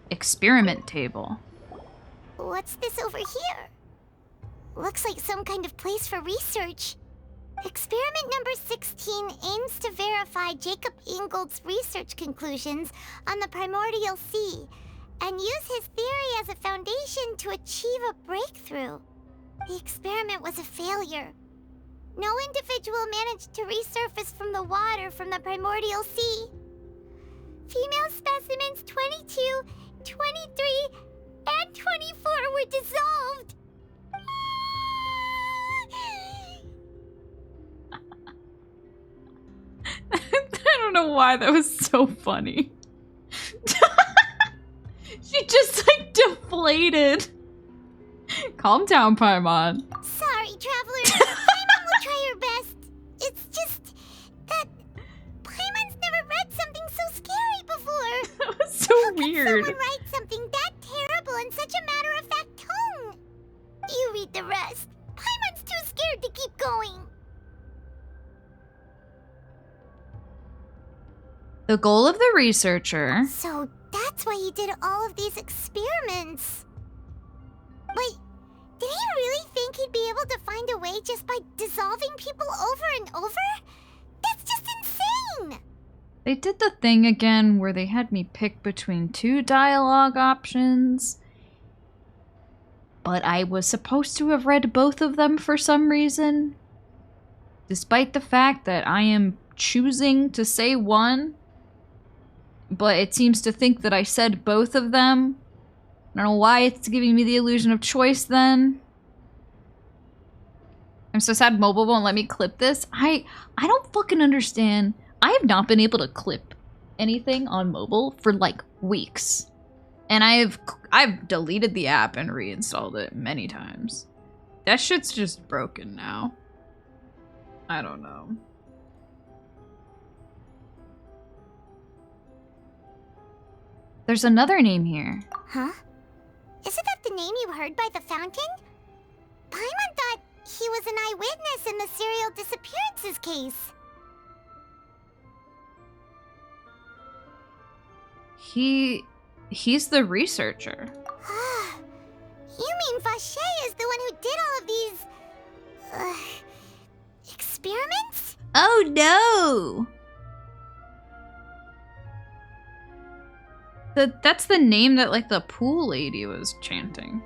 Experiment table. What's this over here? Looks like some kind of place for research. Experiment number 16 aims to verify Jacob Ingold's research conclusions on the primordial sea and use his theory as a foundation to achieve a breakthrough. The experiment was a failure. No individual managed to resurface from the water from the primordial sea. Female specimens 22, 23, and 24 were dissolved. I don't know why that was so funny. She just like deflated. Calm down, Paimon. Sorry, Traveler. Paimon will try her best. It's just that Paimon's never read something so scary before. That was so weird. How can someone write something that terrible in such a matter-of-fact tone? You read the rest. Paimon's too scared to keep going. The goal of the researcher. So that's why he did all of these experiments. Wait, did he really think he'd be able to find a way just by dissolving people over and over? That's just insane! They did the thing again where they had me pick between two dialogue options. But I was supposed to have read both of them for some reason. Despite the fact that I am choosing to say one. But it seems to think that I said both of them. I don't know why it's giving me the illusion of choice then. I'm so sad mobile won't let me clip this. I don't fucking understand. I have not been able to clip anything on mobile for like weeks. And I've deleted the app and reinstalled it many times. That shit's just broken now. I don't know. There's another name here. Huh? Isn't that the name you heard by the fountain? Paimon thought he was an eyewitness in the serial disappearances case. He's the researcher. You mean Vache is the one who did all of these... experiments? Oh no! That's the name that, like, the pool lady was chanting.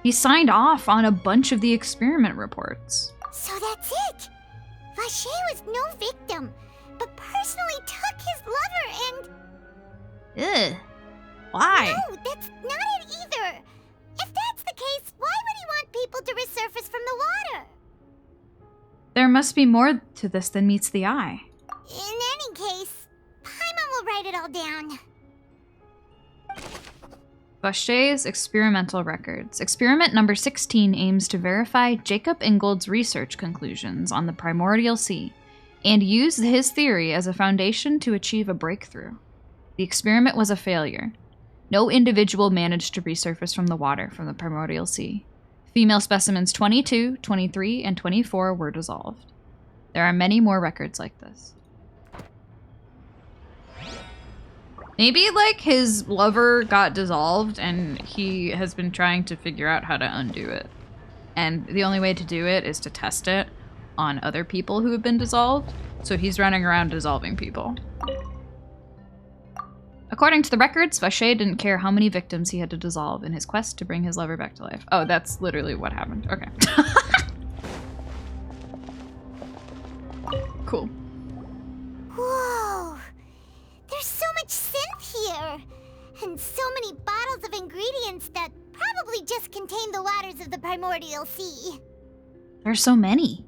He signed off on a bunch of the experiment reports. So that's it! Vache was no victim, but personally took his lover and... Ugh. Why? No, that's not it either! If that's the case, why would he want people to resurface from the water? There must be more to this than meets the eye. In any case, Paimon will write it all down. Vache's experimental records. Experiment number 16 aims to verify Jacob Ingold's research conclusions on the primordial sea and use his theory as a foundation to achieve a breakthrough. The experiment was a failure. No individual managed to resurface from the water from the primordial sea. Female specimens 22, 23, and 24 were dissolved. There are many more records like this. Maybe, like, his lover got dissolved and he has been trying to figure out how to undo it. And the only way to do it is to test it on other people who have been dissolved. So he's running around dissolving people. According to the records, Vacher didn't care how many victims he had to dissolve in his quest to bring his lover back to life. Oh, that's literally what happened. Okay. Cool. Whoa! There's so much synth here! And so many bottles of ingredients that probably just contain the waters of the primordial sea. There's so many.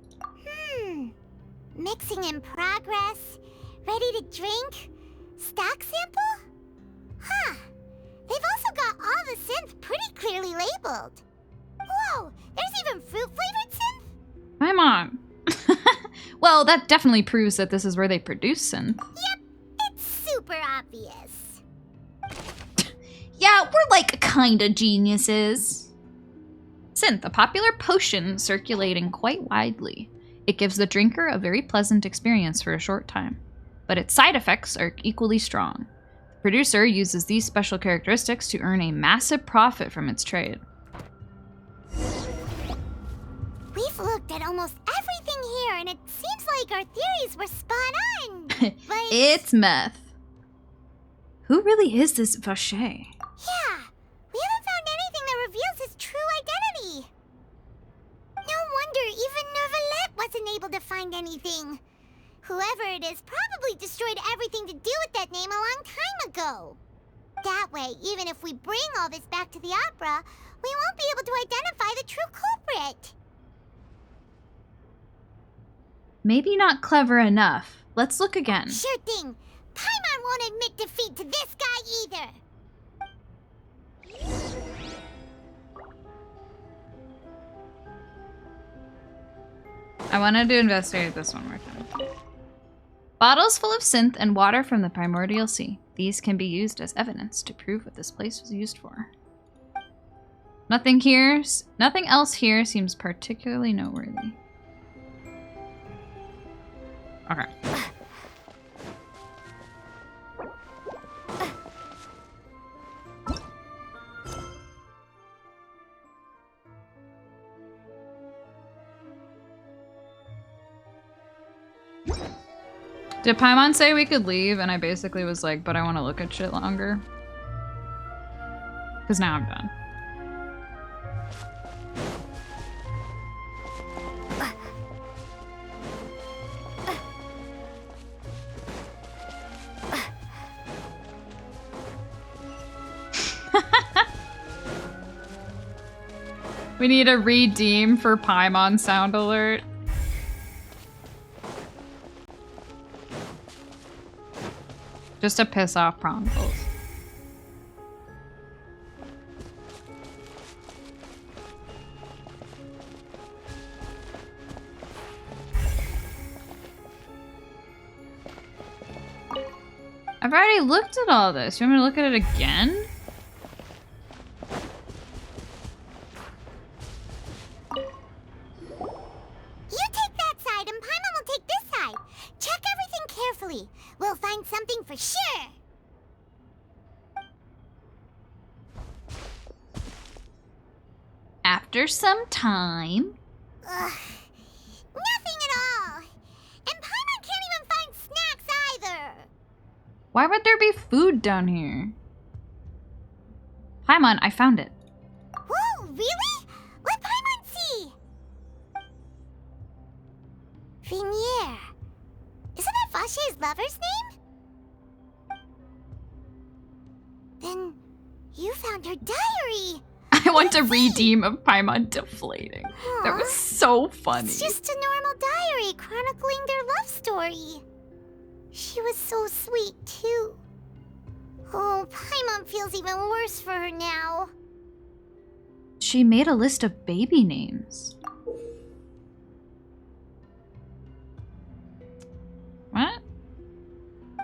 Mixing in progress, ready to drink, stock sample? Huh. They've also got all the synth pretty clearly labeled. Whoa, there's even fruit-flavored synth? My mom. Well, that definitely proves that this is where they produce synth. Yep, it's super obvious. Yeah, we're like kinda geniuses. Synth, a popular potion circulating quite widely. It gives the drinker a very pleasant experience for a short time, but its side effects are equally strong. The producer uses these special characteristics to earn a massive profit from its trade. We've looked at almost everything here, and it seems like our theories were spot on. But It's meth. Who really is this Vacher? yeah, we haven't found anything that reveals his true identity. No wonder even Nervalette wasn't able to find anything. Whoever it is probably destroyed everything to do with that name a long time ago. That way, even if we bring all this back to the opera, we won't be able to identify the true culprit. Maybe not clever enough. Let's look again. Sure thing. Paimon won't admit defeat to this guy either. I wanted to investigate this one more time. Bottles full of synth and water from the primordial sea. These can be used as evidence to prove what this place was used for. Nothing else here seems particularly noteworthy. Okay. Did Paimon say we could leave? And I basically was like, but I want to look at shit longer. Because now I'm done. We need a redeem for Paimon sound alert. Just to piss off Promfles. I've already looked at all this. You want me to look at it again? You take that side and Paimon will take this side. Check everything carefully. We'll find something for sure. After some time. Ugh. Nothing at all. And Paimon can't even find snacks either. Why would there be food down here? Paimon, I found it. Whoa, really? Let Paimon see. Vinier. Isn't that Vacher's lover's name? Then you found her diary. I want a redeem of Paimon deflating. That was so funny. It's just a normal diary chronicling their love story. She was so sweet, too. Oh, Paimon feels even worse for her now. She made a list of baby names. What?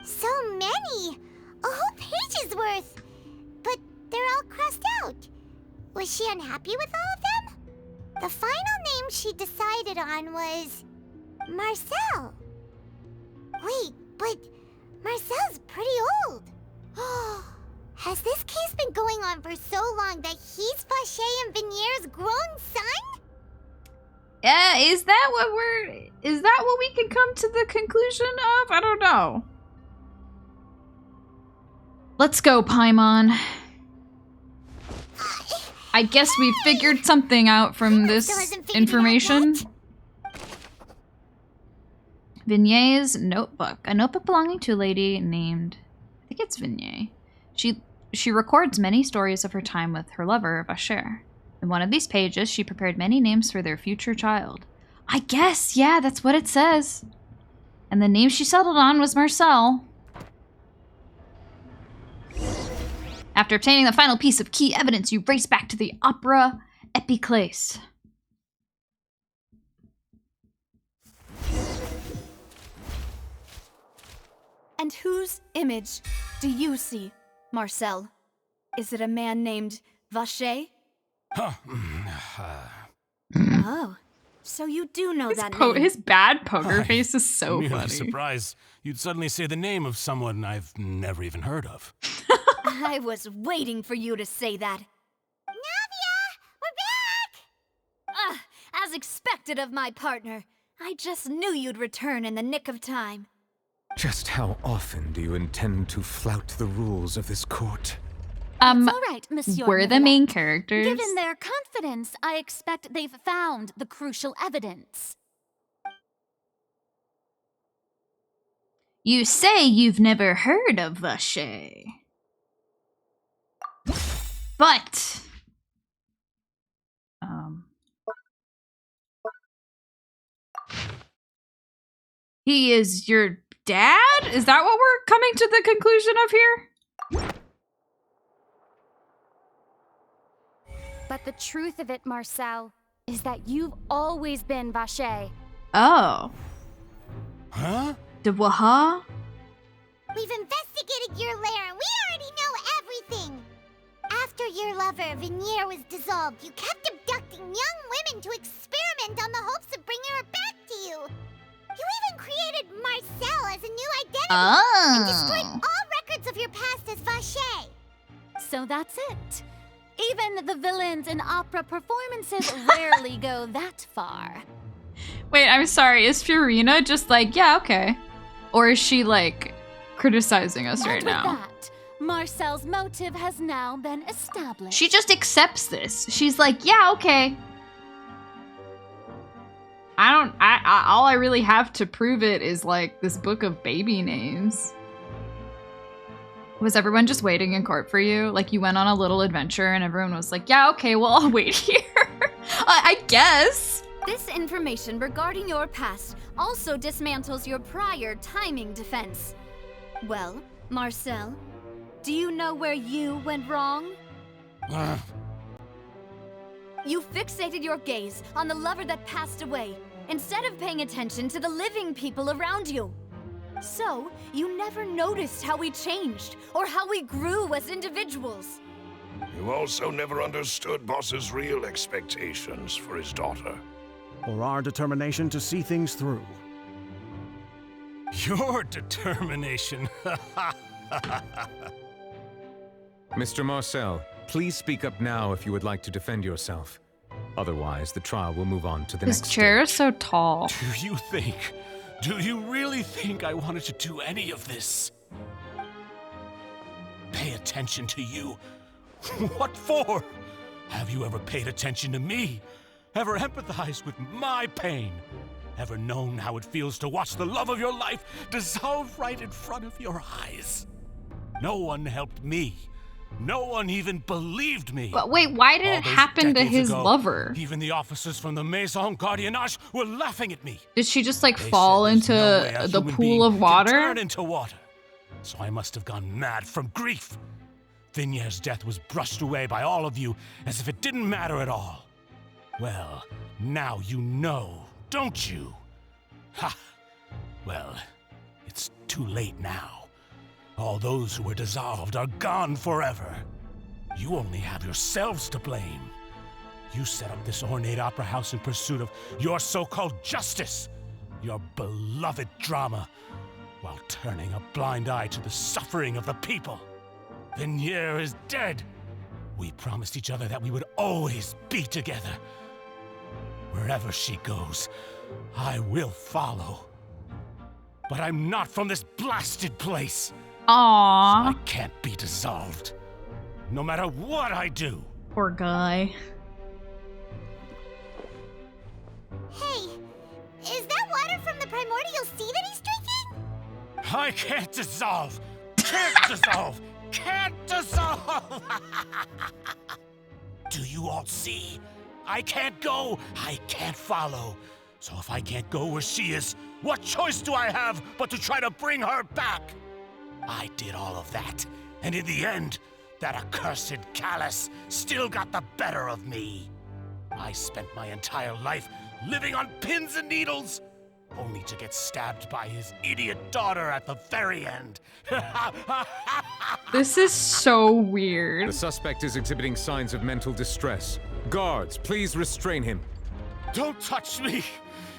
So many! A whole page's worth! But they're all crossed out. Was she unhappy with all of them? The final name she decided on was Marcel. Wait, but Marcel's pretty old. Has this case been going on for so long that he's Vacher and Vinier's grown son? Yeah, is that what we can come to the conclusion of? I don't know. Let's go, Paimon. I guess we figured something out from this information. Vinier's notebook. A notebook belonging to a lady named, I think it's Vinier. She records many stories of her time with her lover, Vacher. In one of these pages, she prepared many names for their future child. I guess, yeah, that's what it says. And the name she settled on was Marcel. After obtaining the final piece of key evidence, you race back to the Opera Epiclese. And whose image do you see, Marcel? Is it a man named Vacher? Oh, so you do know that name. His bad poker face is so I'm funny. really surprised you'd suddenly say the name of someone I've never even heard of. I was waiting for you to say that. Navia, we're back! As expected of my partner. I just knew you'd return in the nick of time. Just how often do you intend to flout the rules of this court? It's all right, Monsieur. We're the main characters. Given their confidence, I expect they've found the crucial evidence. You say you've never heard of Vacher. But... he is your dad? Is that what we're coming to the conclusion of here? But the truth of it, Marcel, is that you've always been Vacher. Oh. Huh? De Waha? We've investigated your lair and we already know everything. After your lover, Vinier, was dissolved, you kept abducting young women to experiment on the hopes of bringing her back to you. You even created Marcel as a new identity and destroyed all records of your past as Vacher. So that's it. Even the villains in opera performances rarely go that far. Wait, I'm sorry. Is Fiorina just like, yeah, okay? Or is she like criticizing us right now? That, Marcel's motive has now been established. She just accepts this. She's like, yeah, okay. All I really have to prove it is like this book of baby names. Was everyone just waiting in court for you? Like you went on a little adventure and everyone was like, yeah, okay, well, I'll wait here. I guess. This information regarding your past also dismantles your prior timing defense. Well, Marcel, do you know where you went wrong? You fixated your gaze on the lover that passed away, instead of paying attention to the living people around you. So, you never noticed how we changed, or how we grew as individuals. You also never understood Boss's real expectations for his daughter. Or our determination to see things through. Your determination. Mr. Marcel, please speak up now if you would like to defend yourself. Otherwise, the trial will move on to the next This chair is stage. so tall. Do you really think I wanted to do any of this? Pay attention to you? What for? Have you ever paid attention to me? Ever empathized with my pain? Ever known how it feels to watch the love of your life dissolve right in front of your eyes? No one helped me. No one even believed me. But wait, why did it happen to his lover? Even the officers from the Maison Gardiennage were laughing at me. Did she just like fall into the pool of water? Turn into water. So I must have gone mad from grief. Vinier's death was brushed away by all of you as if it didn't matter at all. Well, now you know, don't you? Ha! Well, it's too late now. All those who were dissolved are gone forever. You only have yourselves to blame. You set up this ornate opera house in pursuit of your so-called justice, your beloved drama, while turning a blind eye to the suffering of the people. Vignier is dead. We promised each other that we would always be together. Wherever she goes, I will follow. But I'm not from this blasted place. Aww. So I can't be dissolved. No matter what I do. Poor guy. Hey, is that water from the primordial sea that he's drinking? I can't dissolve. Can't dissolve. Can't dissolve. Do you all see? I can't go. I can't follow. So if I can't go where she is, what choice do I have but to try to bring her back? I did all of that, and in the end, that accursed Callus still got the better of me. I spent my entire life living on pins and needles, only to get stabbed by his idiot daughter at the very end. This is so weird. The suspect is exhibiting signs of mental distress. Guards, please restrain him. Don't touch me!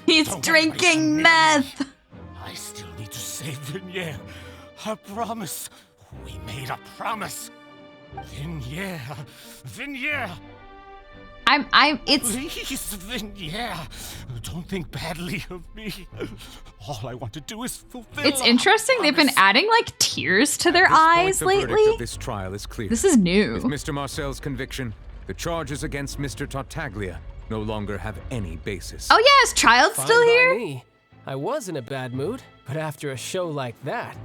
He's drinking meth! I still need to save Vignier. I promise. We made a promise. Vignier. Vignier. It's... Please, Vignier. Don't think badly of me. All I want to do is fulfill. It's interesting. They've been adding, like, tears to their eyes the lately. verdict of this trial is clear. This is new. With Mr. Marcel's conviction, the charges against Mr. Tartaglia no longer have any basis. Oh yeah, is Child still Fine by here? me. I was in a bad mood, but after a show like that,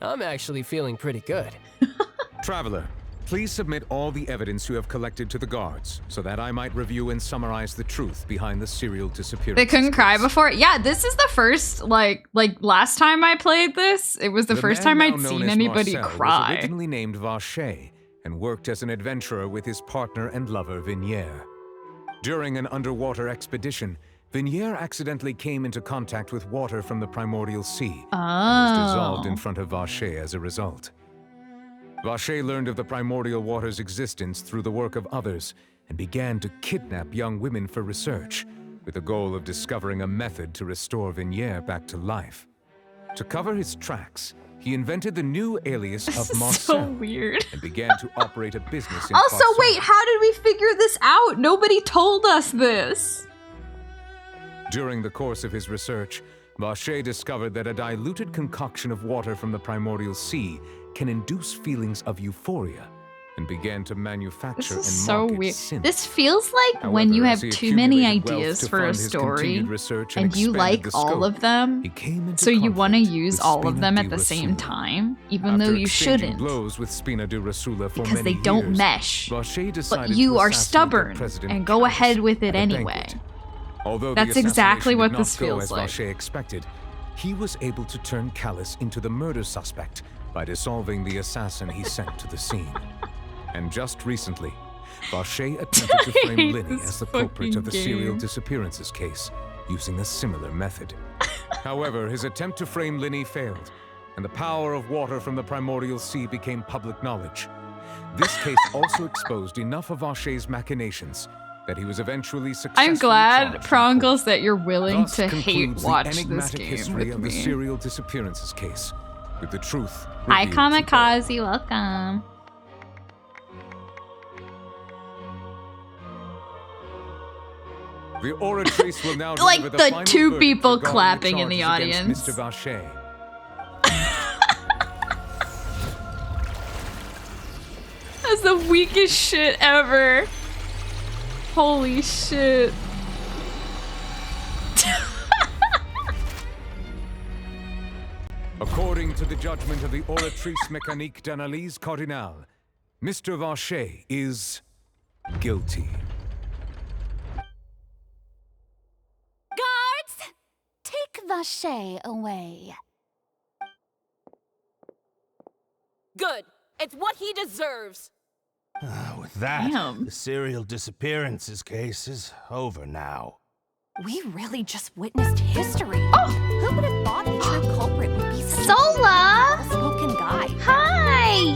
I'm actually feeling pretty good. Traveler, please submit all the evidence you have collected to the guards, so that I might review and summarize the truth behind the serial disappearance. They couldn't cry before? Yeah, this is the first, like last time I played this, it was the first time I'd seen anybody cry. Was originally named Vacher and worked as an adventurer with his partner and lover, Vignier. During an underwater expedition, Vignier accidentally came into contact with water from the primordial sea and was dissolved in front of Vacher as a result. Vacher learned of the primordial water's existence through the work of others and began to kidnap young women for research, with the goal of discovering a method to restore Vignier back to life. To cover his tracks, he invented the new alias of Marcel. So weird. And began to operate a business in Also, Farceur. wait, how did we figure this out? Nobody told us this. During the course of his research, Vacher discovered that a diluted concoction of water from the primordial sea can induce feelings of euphoria, and began to manufacture This is and so market weird. synths. This feels like However, when you as have he too many accumulated wealth ideas to for a fund his story continued research and you expanded like the all scope, of them, he came into so you want to conflict use with all of Spina them di at the same Rosula. time, even After though you exchanging shouldn't. blows with Spina di Rosula for Because many they don't years, mesh. Vacher But decided you to are assassinate stubborn the President and go Callus ahead with it at a anyway. banquet. Although That's the exactly assassination what did this not go feels as like. Vacher expected, he was able to turn Callus into the murder suspect by dissolving the assassin he sent to the scene. And just recently, Vacher attempted to frame hate Linny this as the culprit of the fucking serial game. disappearances case, using a similar method. However, his attempt to frame Linny failed, and the power of water from the primordial sea became public knowledge. This case also exposed enough of Vacher's machinations that he was eventually successfully I'm glad, charged. Prongles, that you're willing Thus to hate concludes the watch this enigmatic game history with of the me. serial disappearances case, with the truth Hi, revealed to Kamikaze, welcome. The oratrice will now Like deliver the final two verdict people regarding clapping in the charges audience. against Mr. Vacher. That's the weakest shit ever. Holy shit. According to the judgment of the oratrice mécanique d'analyse cardinale, Mr. Vacher is guilty. Guards, take Vacher away. Good. It's what he deserves. With that, Damn. the serial disappearances case is over now. We really just witnessed history. Who would have thought the true culprit would be such Sola! a well-spoken guy? Hi!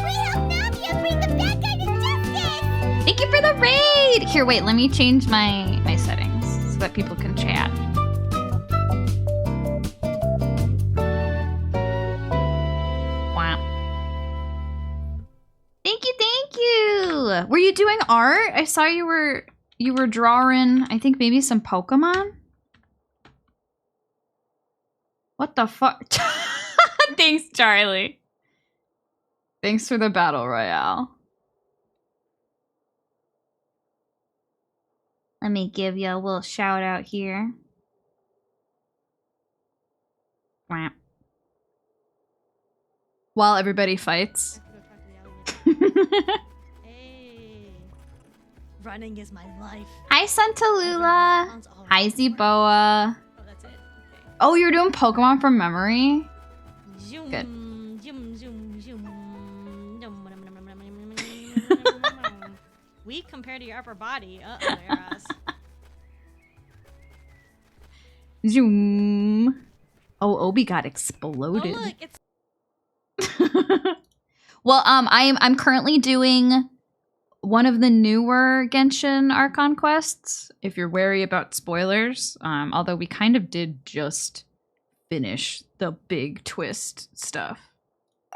We helped Navia bring the bad guy to justice! Thank you for the raid! Here, wait, let me change my settings so that people can chat. Wow. Thank you! Were you doing art? I saw you were drawing, I think maybe some Pokemon? What the fuck? Thanks, Charlie. Thanks for the battle royale. Let me give you a little shout out here. Wow. While everybody fights. Running is my life. Hi, Santalula. Hi, Zeboa. Oh, that's it. Okay. Oh, you're doing Pokemon from memory? Zoom, Good. zoom, zoom, zoom. Weak compared to your upper body. Uh-oh, there, Oz. Zoom. Oh, Obi got exploded. Oh, look, it's Well, I'm currently doing one of the newer Genshin Archon quests, if you're wary about spoilers. Although we kind of did just finish the big twist stuff.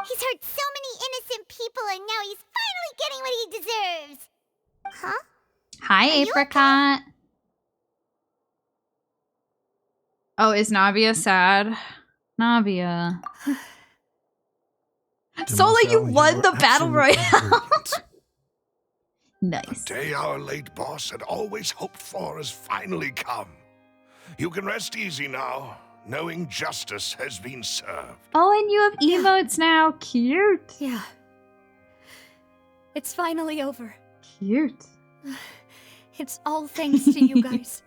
He's hurt so many innocent people and now he's finally getting what he deserves. Huh? Hi, Apricot. Oh, is Navia sad? Navia. Sola, you won the battle royale. Nice. The day our late boss had always hoped for has finally come. You can rest easy now, knowing justice has been served. Oh, and you have emotes now. Cute. Yeah. It's finally over. Cute. It's all thanks to you guys.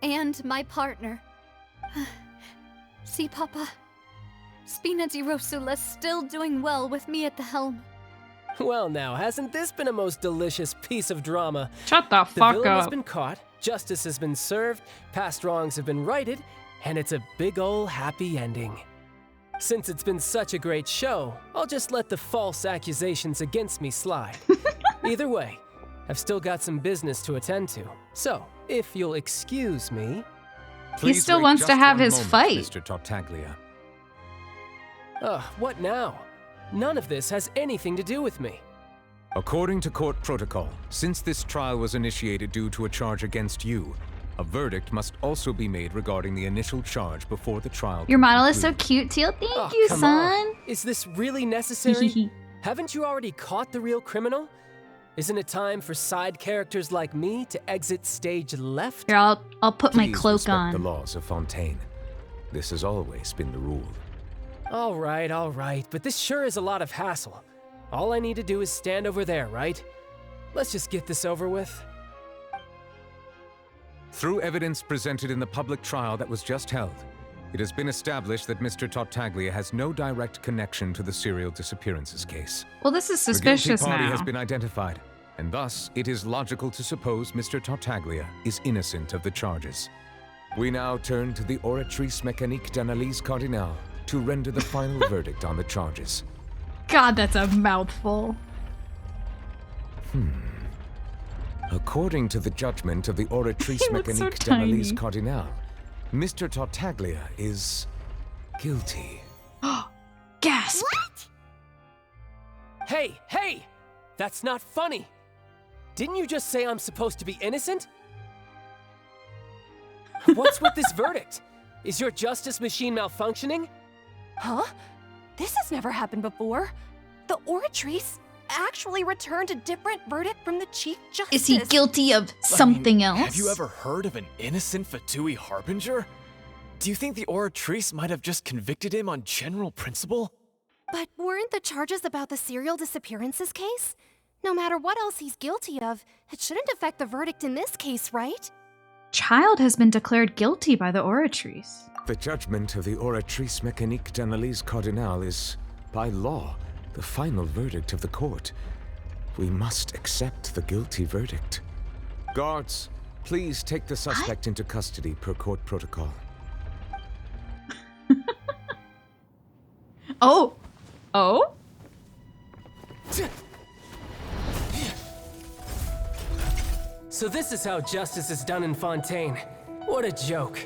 And my partner. See, Papa? Spina di Rosula's still doing well with me at the helm. Well now, hasn't this been a most delicious piece of drama? Shut the The fuck villain has up. been caught, justice has been served, past wrongs have been righted, and it's a big ol' happy ending. Since it's been such a great show, I'll just let the false accusations against me slide. Either way, I've still got some business to attend to. So, if you'll excuse me... He still wants to have his fight. Mr. Tartaglia. Ugh, what now? None of this has anything to do with me. According to court protocol, since this trial was initiated due to a charge against you, a verdict must also be made regarding the initial charge before the trial. Your model is so cute, Teal. Thank you, come son. on. Is this really necessary? Haven't you already caught the real criminal? Isn't it time for side characters like me to exit stage left? Here, I'll put my Please cloak respect on. the laws of Fontaine. This has always been the rule. All right, but this sure is a lot of hassle. All I need to do is stand over there, right? Let's just get this over with. Through evidence presented in the public trial that was just held, it has been established that Mr. Tartaglia has no direct connection to the serial disappearances case. Well, this is suspicious The guilty party now. has been identified, and thus it is logical to suppose Mr. Tartaglia is innocent of the charges. We now turn to the Oratrice Mécanique d'Analyse Cardinale to render the final verdict on the charges. God, that's a mouthful. According to the judgment of the Oratrice He looks so Mécanique d'Analyse tiny. Cardinale, Mr. Tartaglia is guilty. Gasp! What? Hey! That's not funny! Didn't you just say I'm supposed to be innocent? What's with this verdict? Is your justice machine malfunctioning? Huh? This has never happened before. The Oratrice actually returned a different verdict from the Chief Justice. Is he guilty of something else? Have you ever heard of an innocent Fatui Harbinger? Do you think the Oratrice might have just convicted him on general principle? But weren't the charges about the serial disappearances case? No matter what else he's guilty of, it shouldn't affect the verdict in this case, right? Child has been declared guilty by the Oratrice. The judgment of the Oratrice Mécanique d'Analyse Cardinale is, by law, the final verdict of the court. We must accept the guilty verdict. Guards, please take the suspect into custody per court protocol. Oh? So this is how justice is done in Fontaine. What a joke.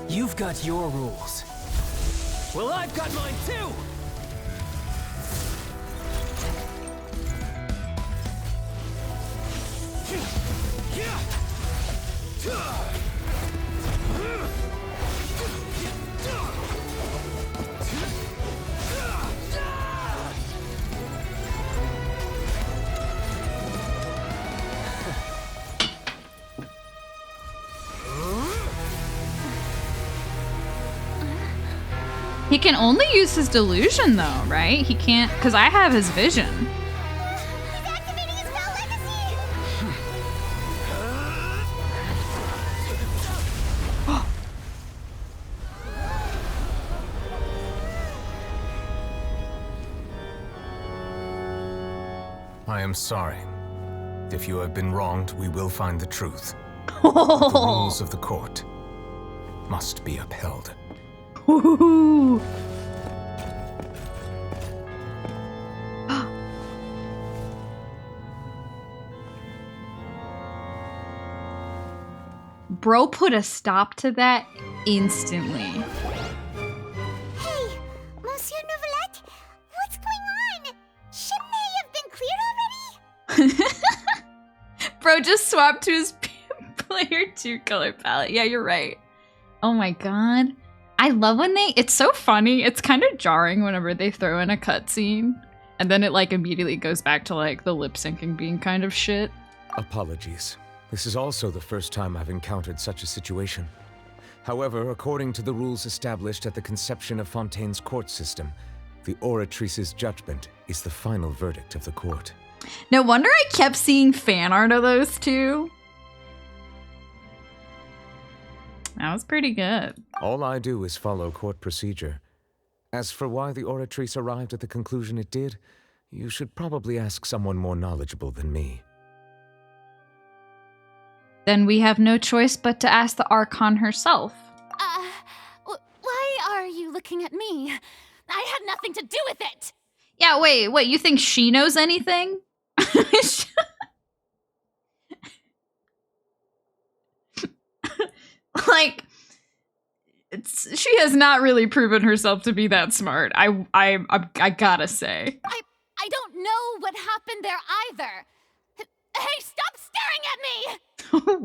You've got your rules. Well, I've got mine too! He can only use his delusion though, right? He can't, because I have his vision. He's activating his spell legacy! I am sorry. If you have been wronged, we will find the truth. But the rules of the court must be upheld. Woohoo! Bro put a stop to that instantly. Hey, Monsieur Novelette, what's going on? Shouldn't they have been cleared already? Bro just swapped to his player 2 color palette. Yeah, you're right. Oh my god. I love when it's so funny. It's kind of jarring whenever they throw in a cutscene and then it like immediately goes back to like the lip syncing being kind of shit. Apologies. This is also the first time I've encountered such a situation. However, according to the rules established at the conception of Fontaine's court system, the Oratrice's judgment is the final verdict of the court. No wonder I kept seeing fan art of those two. That was pretty good. All I do is follow court procedure. As for why the Oratrice arrived at the conclusion it did, you should probably ask someone more knowledgeable than me. Then we have no choice but to ask the Archon herself. Why are you looking at me? I had nothing to do with it! Yeah, wait, you think she knows anything? Like, she has not really proven herself to be that smart. I gotta say. I don't know what happened there either. Hey, stop staring at me!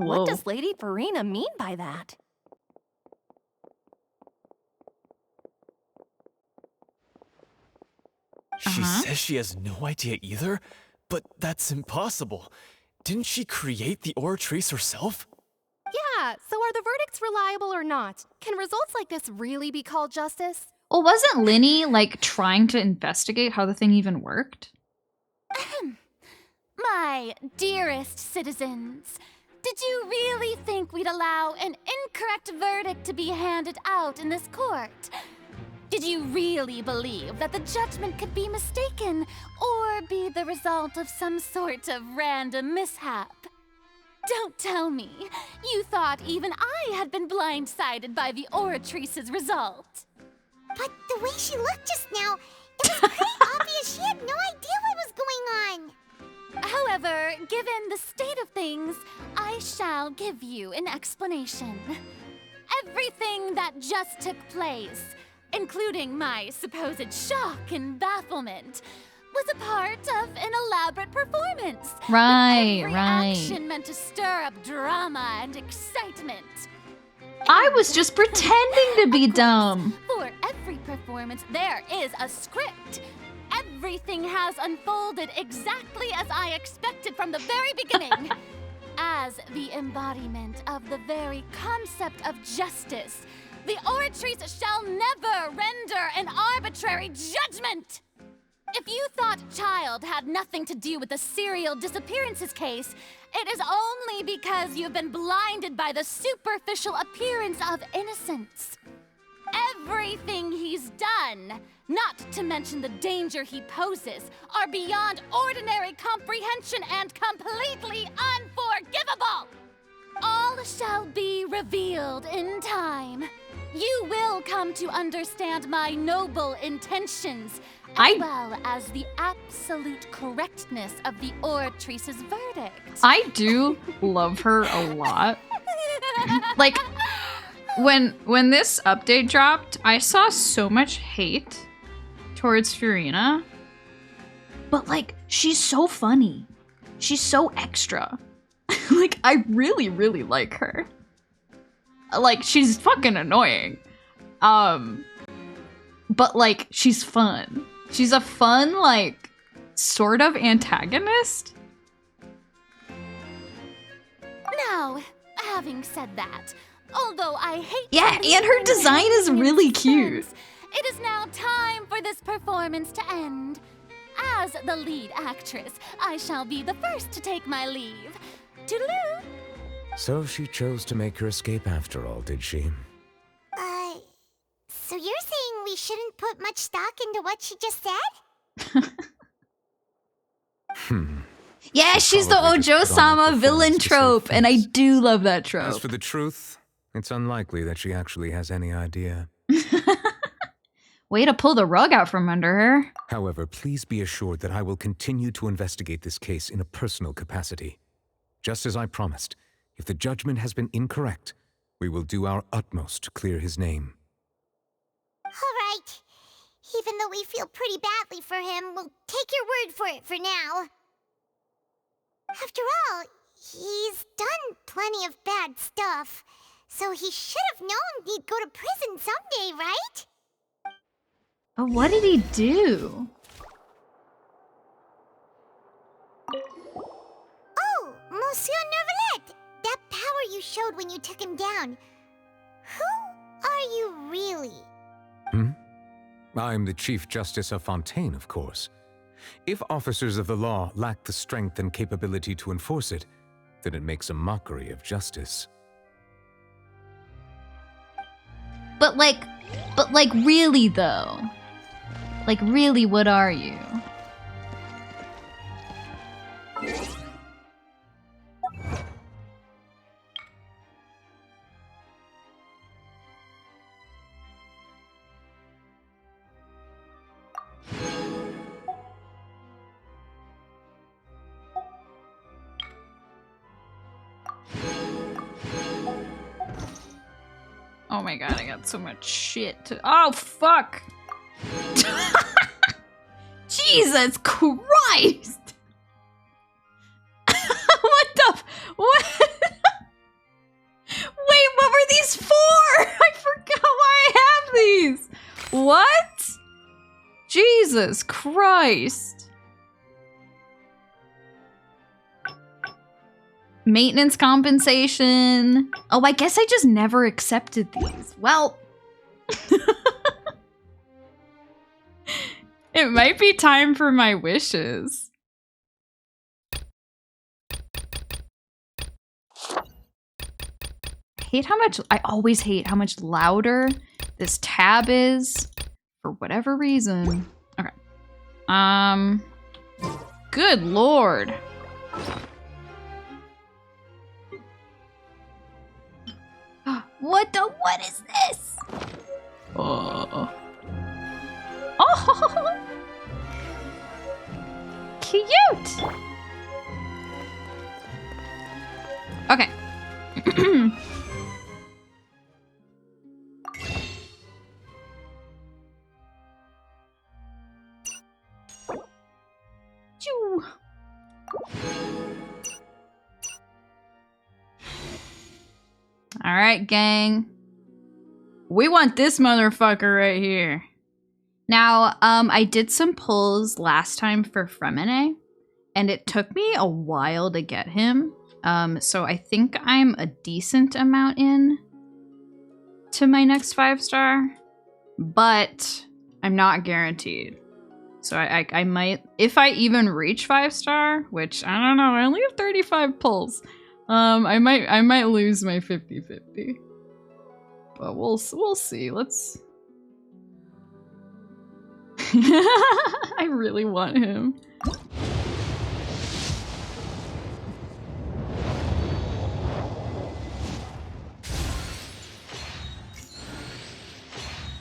What does Lady Farina mean by that? She says she has no idea either, but that's impossible. Didn't she create the Oratrice herself? Yeah, so are the verdicts reliable or not? Can results like this really be called justice? Well, wasn't Linny, like, trying to investigate how the thing even worked? My dearest citizens, did you really think we'd allow an incorrect verdict to be handed out in this court? Did you really believe that the judgment could be mistaken or be the result of some sort of random mishap? Don't tell me you thought even I had been blindsided by the Oratrice's result. But the way she looked just now, it was pretty obvious she had no idea what was going on. However, given the state of things, I shall give you an explanation. Everything that just took place, including my supposed shock and bafflement, was a part of an elaborate performance. Right, Every action meant to stir up drama and excitement. I was just pretending to be dumb. For every performance, there is a script. Everything has unfolded exactly as I expected from the very beginning. As the embodiment of the very concept of justice, the Oratrice shall never render an arbitrary judgment! If you thought Child had nothing to do with the serial disappearances case, it is only because you've been blinded by the superficial appearance of innocence. Everything he's done, not to mention the danger he poses, are beyond ordinary comprehension and completely unforgivable! All shall be revealed in time. You will come to understand my noble intentions as well as the absolute correctness of the oratrice's verdict. I do love her a lot. Like, when this update dropped, I saw so much hate towards Furina. But, like, she's so funny. She's so extra. Like, I really, really like her. Like, she's fucking annoying. But, like, she's fun. She's a fun, like, sort of antagonist. Now, having said that, although I hate... Yeah, and her design is really cute. It is now time for this performance to end. As the lead actress, I shall be the first to take my leave. Toodaloo! So she chose to make her escape after all, did she? So you're saying we shouldn't put much stock into what she just said? Yeah, she's the Ojo-sama villain trope, and I do love that trope. As for the truth, it's unlikely that she actually has any idea. Way to pull the rug out from under her. However, please be assured that I will continue to investigate this case in a personal capacity. Just as I promised, if the judgment has been incorrect, we will do our utmost to clear his name. All right. Even though we feel pretty badly for him, we'll take your word for it for now. After all, he's done plenty of bad stuff, so he should have known he'd go to prison someday, right? Oh, what did he do? Oh, Monsieur Neuvillette! That power you showed when you took him down. Who are you really? I'm the Chief Justice of Fontaine, of course. If officers of the law lack the strength and capability to enforce it, then it makes a mockery of justice. But like really though? Like really, what are you? Oh my god, I got so much shit to— oh, fuck! Jesus Christ! What the— what? Wait, what were these for? I forgot why I have these! What? Jesus Christ. Maintenance compensation. Oh, I guess I just never accepted these. Well, it might be time for my wishes. I always hate how much louder this tab is for whatever reason. Okay. Good lord. What is this? Oh. Cute. Okay. Choo. All right, gang. We want this motherfucker right here. Now, I did some pulls last time for Fremine, and it took me a while to get him. So I think I'm a decent amount in to my next 5-star, but I'm not guaranteed. So I might, if I even reach 5-star, which I don't know, I only have 35 pulls. I might lose my 50-50. But we'll see. Let's I really want him.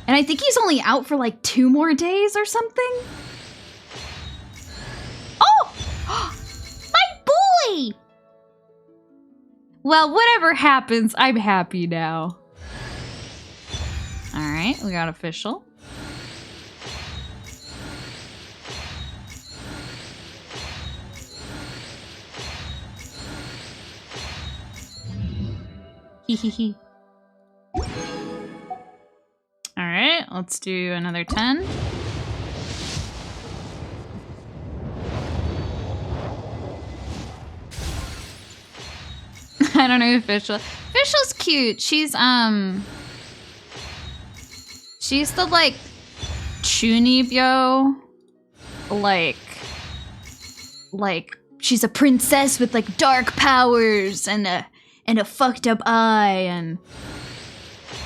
And I think he's only out for like 2 more days or something. Yay! Well, whatever happens, I'm happy now. Alright, we got official. Hee. Alright, let's do another 10. I don't know official. Official's cute. She's the like Chunibyo. Like she's a princess with like dark powers and a fucked up eye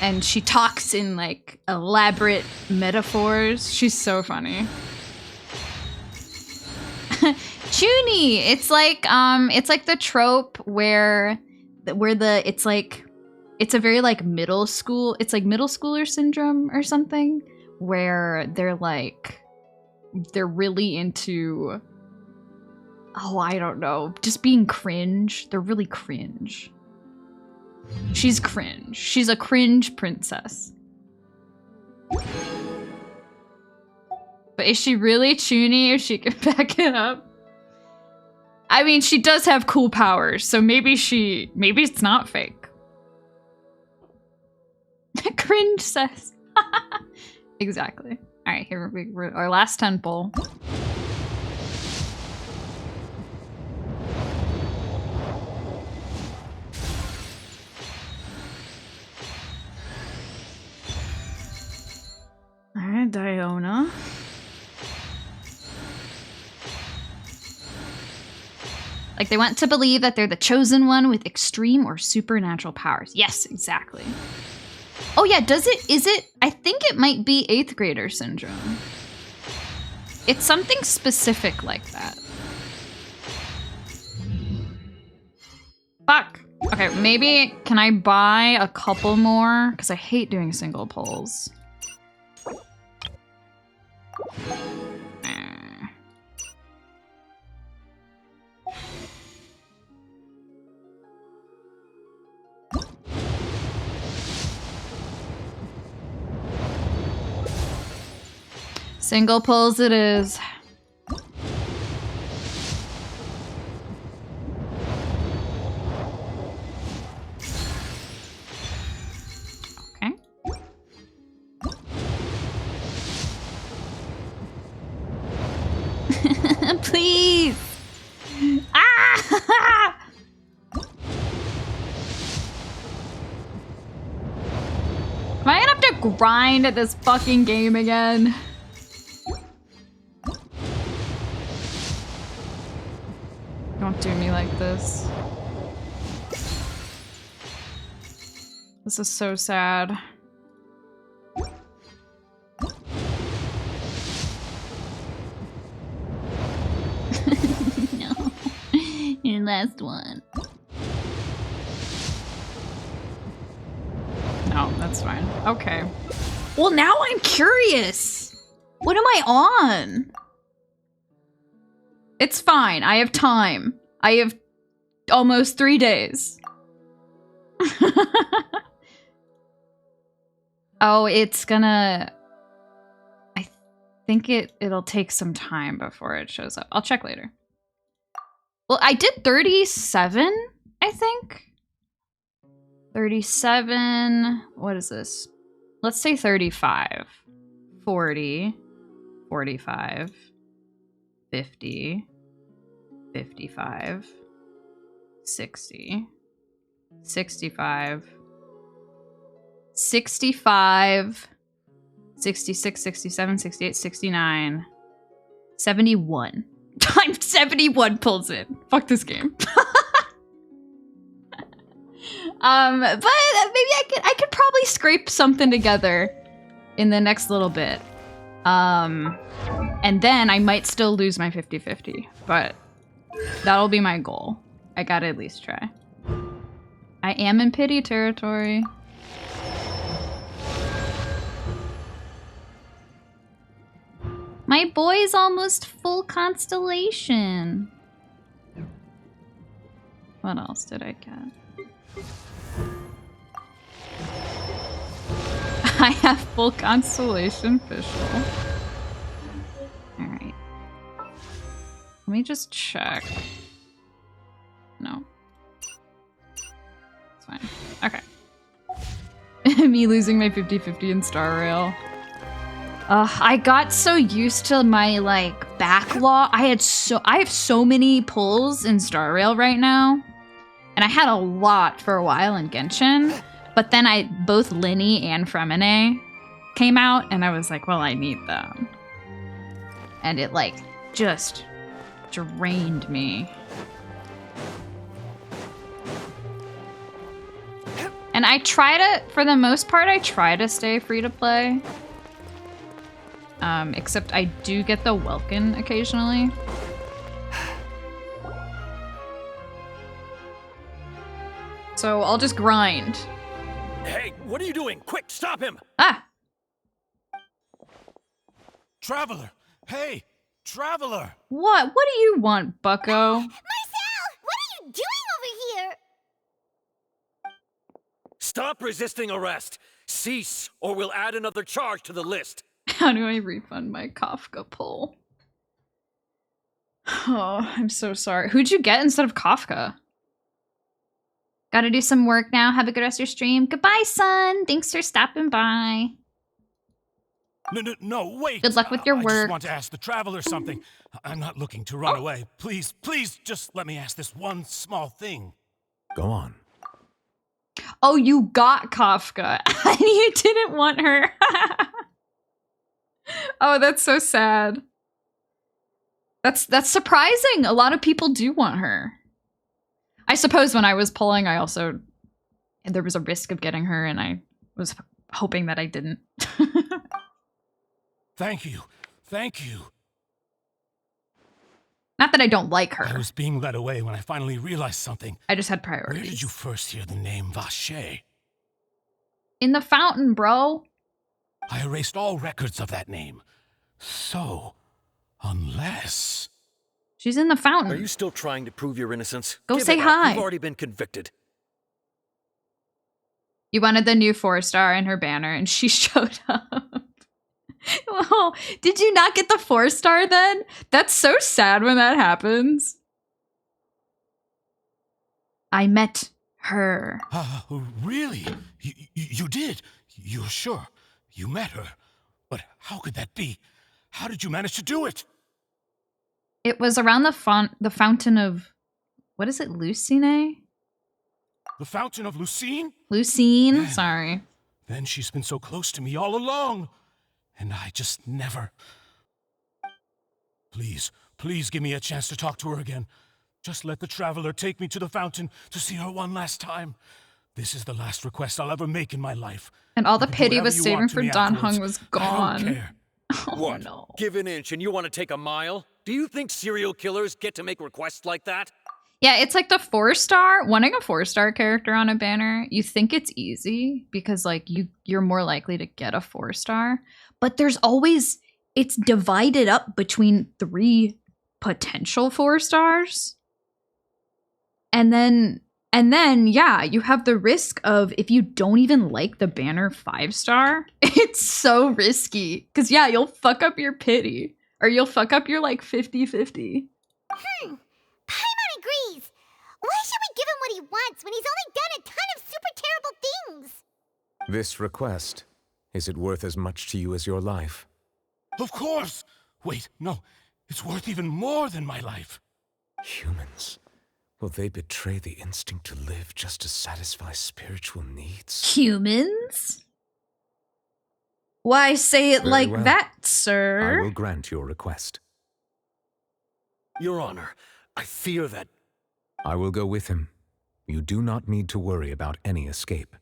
and she talks in like elaborate metaphors. She's so funny. Chuny, it's like the trope where it's a very like middle schooler syndrome or something, where they're really into, oh, I don't know, just being cringe. They're really cringe. She's cringe. She's a cringe princess. But is she really Chuny if she can back it up? I mean, she does have cool powers, so maybe it's not fake. Cringe says. Exactly. All right, here we're our last temple. All right, Diona. Like, they want to believe that they're the chosen one with extreme or supernatural powers. Yes, exactly. Oh yeah, I think it might be 8th grader syndrome. It's something specific like that. Fuck. Okay, maybe, can I buy a couple more? Because I hate doing single pulls. Single pulls it is. Okay. Please. Ah! Am I gonna have to grind at this fucking game again? Don't do me like this. This is so sad. No. Your last one. No, that's fine. Okay. Well, now I'm curious. What am I on? It's fine. I have time. I have almost 3 days. Oh, it's gonna... I think it'll take some time before it shows up. I'll check later. Well, I did 37, I think. 37... What is this? Let's say 35. 40. 45. 50, 55, 60, 65, 65, 66, 67, 68, 69, 71. I'm 71 pulls in. Fuck this game. But maybe I could probably scrape something together in the next little bit. And then I might still lose my 50-50, but that'll be my goal. I gotta at least try. I am in pity territory. My boy's almost full constellation. What else did I get? I have full constellation official. Alright. Let me just check. No. It's fine. Okay. Me losing my 50-50 in Star Rail. I got so used to my like backlog. I have so many pulls in Star Rail right now. And I had a lot for a while in Genshin. But then both Linny and Fremine came out and I was like, well, I need them. And it like just drained me. And I try to, for the most part, I try to stay free to play. Except I do get the Welkin occasionally. So I'll just grind. Hey, what are you doing? Quick, stop him! Ah! Traveler! Hey! Traveler! What? What do you want, bucko? Marcel! What are you doing over here? Stop resisting arrest! Cease, or we'll add another charge to the list! How do I refund my Kafka pull? Oh, I'm so sorry. Who'd you get instead of Kafka? Gotta do some work now. Have a good rest of your stream. Goodbye, son. Thanks for stopping by. No, wait. Good luck with your I work. just want to ask the traveler something. I'm not looking to run away. Please, just let me ask this one small thing. Go on. Oh, you got Kafka. And you didn't want her. Oh, that's so sad. That's surprising. A lot of people do want her. I suppose when I was pulling, there was a risk of getting her, and I was hoping that I didn't. Thank you. Not that I don't like her. I was being led away when I finally realized something. I just had priorities. Where did you first hear the name Vache? In the fountain, bro. I erased all records of that name. So, unless... She's in the fountain. Are you still trying to prove your innocence? Go Give say it up. hi. You've already been convicted. You wanted the new 4-star in her banner, and she showed up. Well, did you not get the 4-star then? That's so sad when that happens. I met her. Really? You did? You're sure? You met her? But how could that be? How did you manage to do it? It was around the fountain of... What is it? Lucine? The fountain of Lucine? Lucine? Sorry. Then she's been so close to me all along. And I just never... Please give me a chance to talk to her again. Just let the traveler take me to the fountain to see her one last time. This is the last request I'll ever make in my life. And all the pity was saving for Dan Hung was gone. I don't care. What? No. Give an inch and you want to take a mile? Do you think serial killers get to make requests like that? Yeah, it's like the 4-star. Wanting a 4-star character on a banner, you think it's easy because like you're more likely to get a 4-star. But there's always, it's divided up between 3 potential 4-stars. And then, yeah, you have the risk of, if you don't even like the banner 5-star, it's so risky. Because, yeah, you'll fuck up your pity. Or you'll fuck up your, like, 50-50. Paimon agrees. Why should we give him what he wants when he's only done a ton of super terrible things? This request, is it worth as much to you as your life? Of course! Wait, no. It's worth even more than my life. Humans. Will they betray the instinct to live just to satisfy spiritual needs? Humans? Why say it Very like well. that, sir? I will grant your request. Your Honor, I fear that... I will go with him. You do not need to worry about any escape.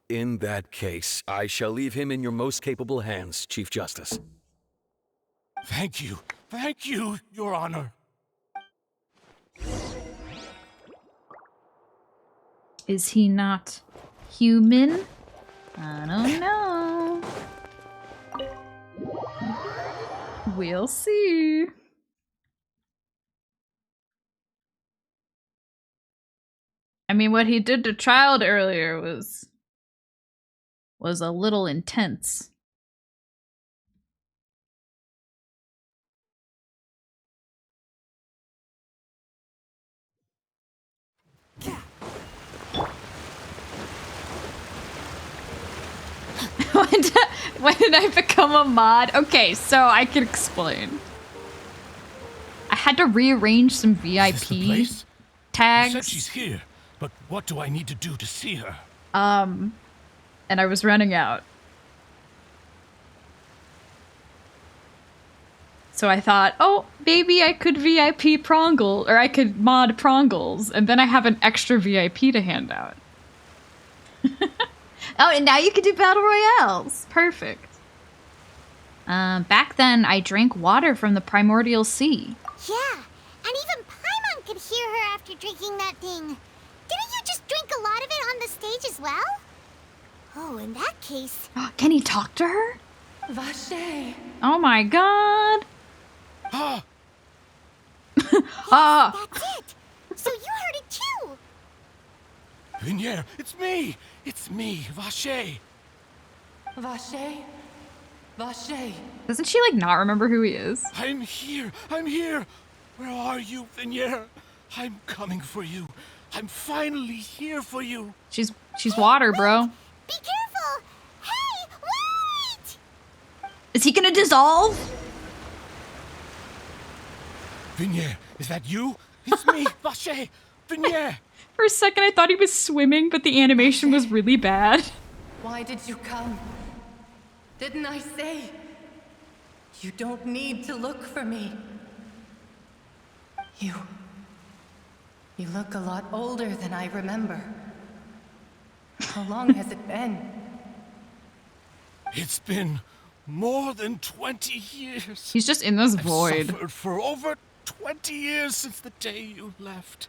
In that case, I shall leave him in your most capable hands, Chief Justice. Thank you, Your Honor. Is he not human? I don't know. We'll see. I mean, what he did to Child earlier was a little intense. When did I become a mod? Okay, so I can explain. I had to rearrange some VIP tags. You said she's here, but what do I need to do to see her? And I was running out. So I thought, oh, maybe I could VIP Prongle, or I could mod Prongles, and then I have an extra VIP to hand out. Oh, and now you can do Battle Royales. Perfect. Back then, I drank water from the primordial sea. Yeah, and even Paimon could hear her after drinking that thing. Didn't you just drink a lot of it on the stage as well? Oh, in that case... Can he talk to her? Vache. Oh my god. Ah. Ah. That's it. So you heard it too. Vinier, it's me. It's me, Vache. Vache? Vache. Doesn't she, like, not remember who he is? I'm here. I'm here. Where are you, Vinier? I'm coming for you. I'm finally here for you. She's water, bro. Be careful. Hey, wait! Is he gonna dissolve? Vinier, is that you? It's me, Vache. Vinier. For a second, I thought he was swimming, but the animation was really bad. Why did you come? Didn't I say? You don't need to look for me. You look a lot older than I remember. How long has it been? It's been more than 20 years. He's just in this void. I've suffered for over 20 years since the day you left.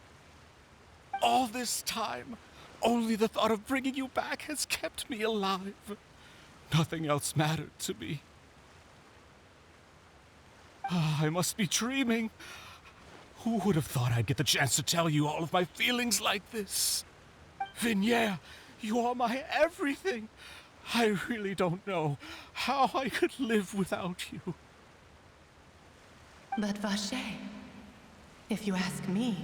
All this time, only the thought of bringing you back has kept me alive. Nothing else mattered to me. I must be dreaming. Who would have thought I'd get the chance to tell you all of my feelings like this? Vinier, you are my everything. I really don't know how I could live without you. But Vache, if you ask me,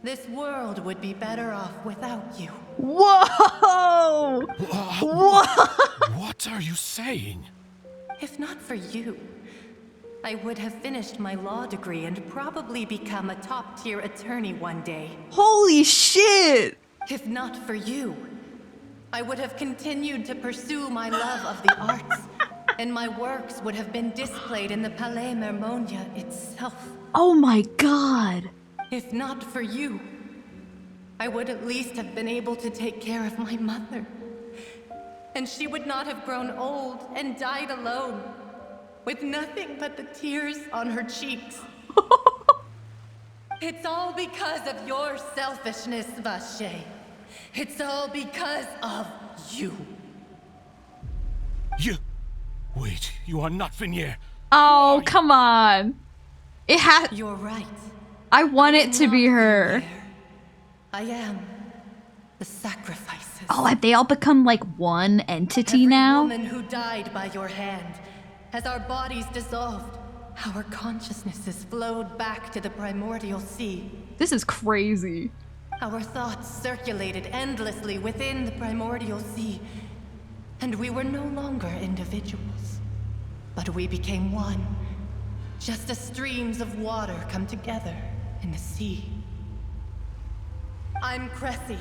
this world would be better off without you. Whoa! Whoa! What are you saying? If not for you, I would have finished my law degree and probably become a top-tier attorney one day. Holy shit! If not for you, I would have continued to pursue my love of the arts, and my works would have been displayed in the Palais Mermonia itself. Oh my god! If not for you, I would at least have been able to take care of my mother. And she would not have grown old and died alone, with nothing but the tears on her cheeks. It's all because of your selfishness, Vache. It's all because of you. Wait, you are not Vinier. Oh, come on. It has. You're right. I want it to be her. I am the sacrifices. Oh, have they all become like one entity now? Every woman who died by your hand, as our bodies dissolved, our consciousnesses flowed back to the primordial sea. This is crazy. Our thoughts circulated endlessly within the primordial sea, and we were no longer individuals, but we became one, just as streams of water come together in the sea. I'm Cressy.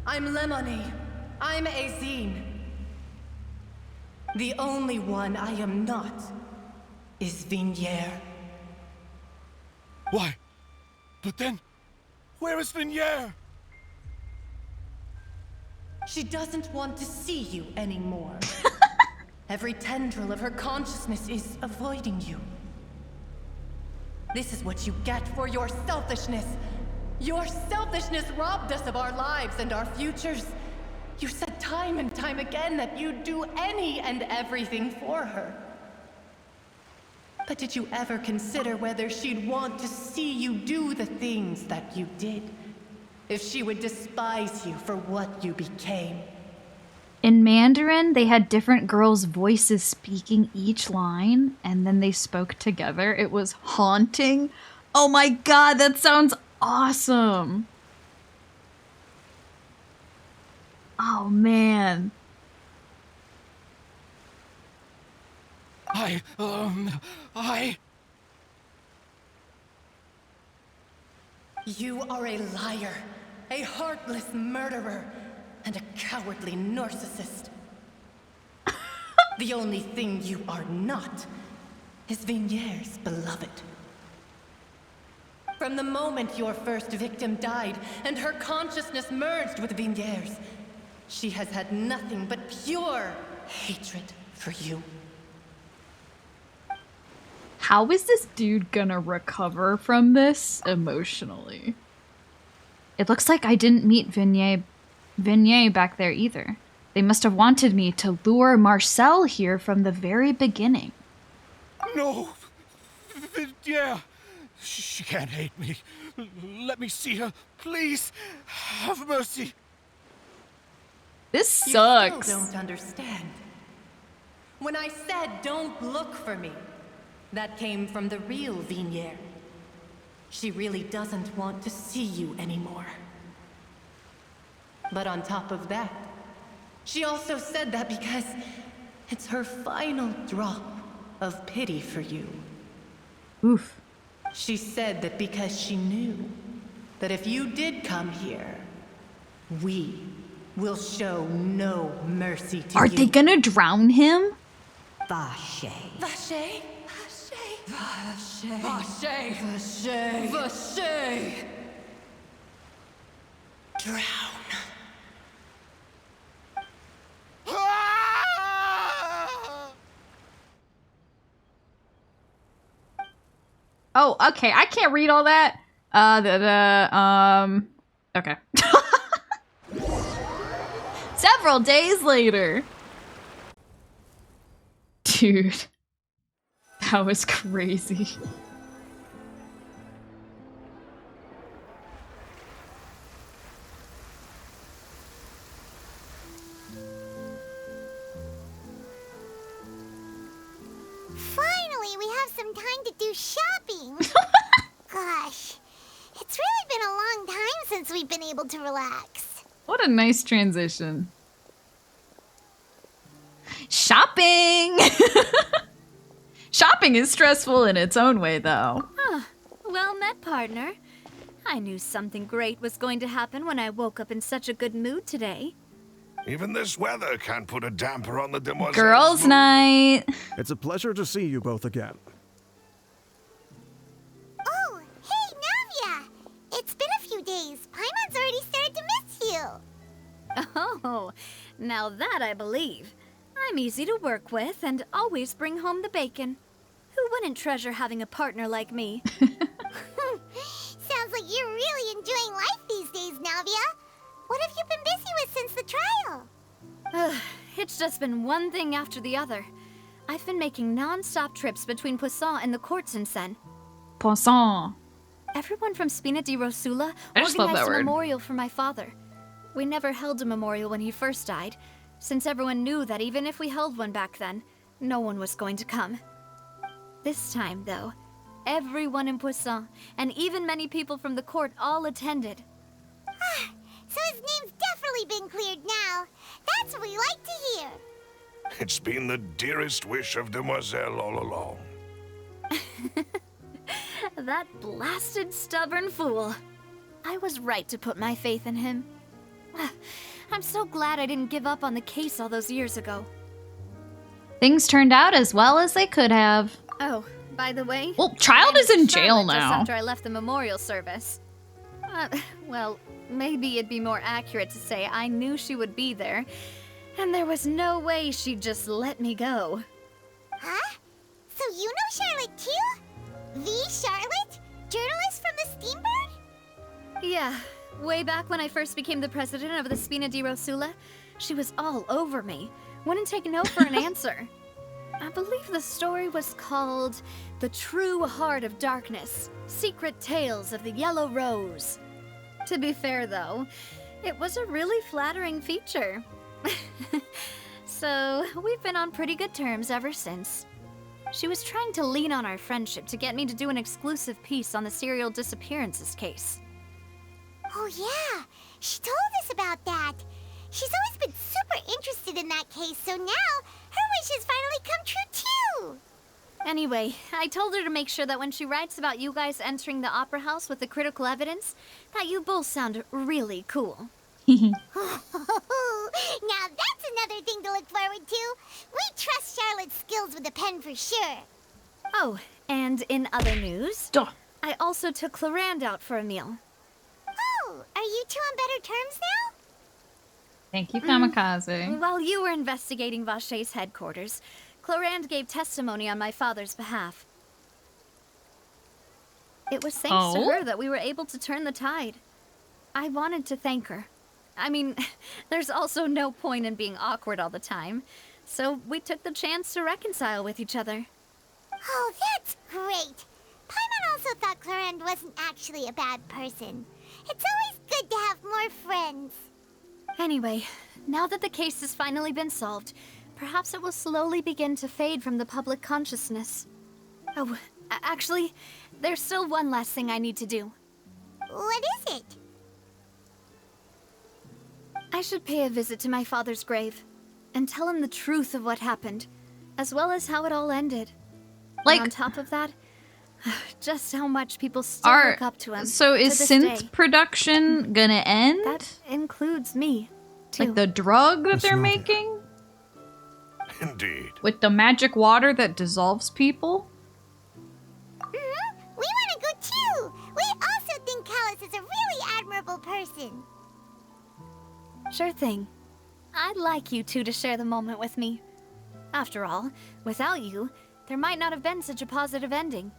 I'm Lemony. I'm Azine. The only one I am not is Vinier. Why? But then, where is Vinier? She doesn't want to see you anymore. Every tendril of her consciousness is avoiding you. This is what you get for your selfishness. Your selfishness robbed us of our lives and our futures. You said time and time again that you'd do any and everything for her. But did you ever consider whether she'd want to see you do the things that you did? if she would despise you for what you became. In Mandarin, they had different girls' voices speaking each line, and then they spoke together. It was haunting. Oh my god, that sounds awesome. Oh man. You are a liar, a heartless murderer, and a cowardly narcissist. The only thing you are not is Vigniere's beloved. From the moment your first victim died and her consciousness merged with Vigniere's, she has had nothing but pure hatred for you. How is this dude gonna recover from this emotionally? It looks like I didn't meet Vignere back there either. They must have wanted me to lure Marcel here from the very beginning. No! Yeah! She can't hate me. Let me see her. Please! Have mercy! This sucks. You still don't understand. When I said don't look for me, that came from the real Vigniere. She really doesn't want to see you anymore. But on top of that, she also said that because it's her final drop of pity for you. Oof. She said that because she knew that if you did come here, we will show no mercy to you. Are they gonna drown him? Vache. Vache? Vache. Vache. Vache. Vache. Drown. Oh, okay. I can't read all that. Okay. Several days later. Dude. That was crazy. Finally, we have some time to do shopping. Gosh, it's really been a long time since we've been able to relax. What a nice transition. Shopping! Shopping is stressful in its own way, though. Huh. Well met, partner. I knew something great was going to happen when I woke up in such a good mood today. Even this weather can't put a damper on the demoiselles. Girls' night. It's a pleasure to see you both again. Oh, hey, Navia! It's been a few days. Paimon's already started to miss you. Oh, now that I believe. I'm easy to work with and always bring home the bacon. Who wouldn't treasure having a partner like me? Sounds like you're really enjoying life these days, Navia. What have you been busy with since the trial? It's just been one thing after the other. I've been making non-stop trips between Poisson and the courts in Sen. Poisson. Everyone from Spina di Rosula I just love organized that a word. memorial for my father. We never held a memorial when he first died, since everyone knew that even if we held one back then, no one was going to come. This time, though, everyone in Poisson, and even many people from the court all attended. So his name's definitely been cleared now. That's what we like to hear. It's been the dearest wish of Demoiselle all along. That blasted stubborn fool. I was right to put my faith in him. I'm so glad I didn't give up on the case all those years ago. Things turned out as well as they could have. Oh, by the way... Well, Child is in jail Charlotte just now. after I left the memorial service. Well, maybe it'd be more accurate to say I knew she would be there, and there was no way she'd just let me go. Huh? So you know Charlotte too? The Charlotte? Journalist from the Steambird? Yeah, way back when I first became the president of the Spina di Rosula, she was all over me. Wouldn't take no for an answer. I believe the story was called The True Heart of Darkness, Secret Tales of the Yellow Rose. To be fair, though, it was a really flattering feature. So, we've been on pretty good terms ever since. She was trying to lean on our friendship to get me to do an exclusive piece on the serial disappearances case. Oh yeah, she told us about that. She's always been super interested in that case, so now her wish has finally come true too. Anyway, I told her to make sure that when she writes about you guys entering the opera house with the critical evidence, that you both sound really cool. Now that's another thing to look forward to. We trust Charlotte's skills with a pen for sure. Oh, and in other news, I also took Clarand out for a meal. Oh, are you two on better terms now? Thank you, Kamikaze. While you were investigating Vache's headquarters, Clarand gave testimony on my father's behalf. It was thanks to her that we were able to turn the tide. I wanted to thank her. I mean, there's also no point in being awkward all the time, so we took the chance to reconcile with each other. Oh, that's great. Paimon also thought Clarand wasn't actually a bad person. It's always good to have more friends. Anyway, now that the case has finally been solved, perhaps it will slowly begin to fade from the public consciousness. Oh, actually, there's still one last thing I need to do. What is it? I should pay a visit to my father's grave and tell him the truth of what happened, as well as how it all ended. Like, and on top of that, just how much people still look up to him. So is synth production gonna end? That includes me, too. Like the drug that they're making? Indeed. With the magic water that dissolves people? We want to go too. We also think Callus is a really admirable person. Sure thing. I'd like you two to share the moment with me. After all, without you, there might not have been such a positive ending.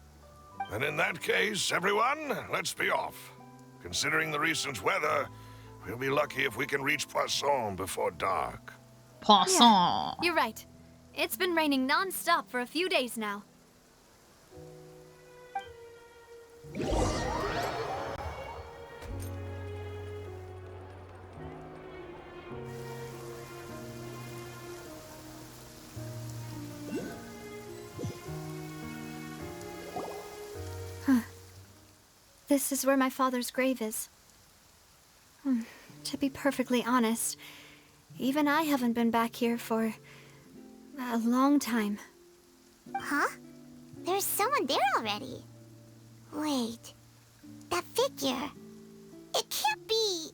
And in that case, everyone, let's be off. Considering the recent weather, we'll be lucky if we can reach Poisson before dark. Poisson. Yeah, you're right. It's been raining non-stop for a few days now. This is where my father's grave is. To be perfectly honest, even I haven't been back here for a long time. Huh? There's someone there already. Wait. That figure. It can't be...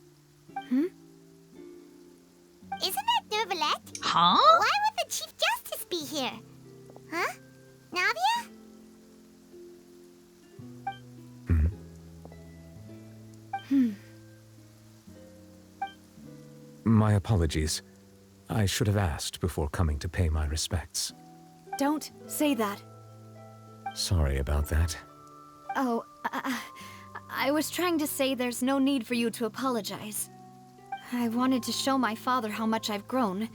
Isn't that Nervalette? Huh? Why would the Chief Justice be here? Huh? Navia? My apologies. I should have asked before coming to pay my respects. Don't say that. Sorry about that. Oh, I was trying to say there's no need for you to apologize. I wanted to show my father how much I've grown,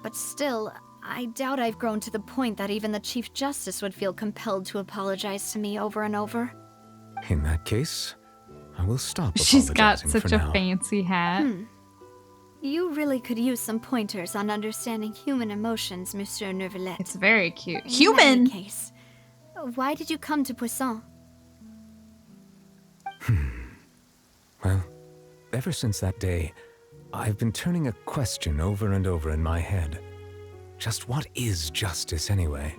but still, I doubt I've grown to the point that even the Chief Justice would feel compelled to apologize to me over and over. In that case, I will stop She's got apologizing such for a now. fancy hat. You really could use some pointers on understanding human emotions, Monsieur Nervalette. It's very cute. In Human! any case, why did you come to Poisson? Well, ever since that day, I've been turning a question over and over in my head. Just what is justice anyway?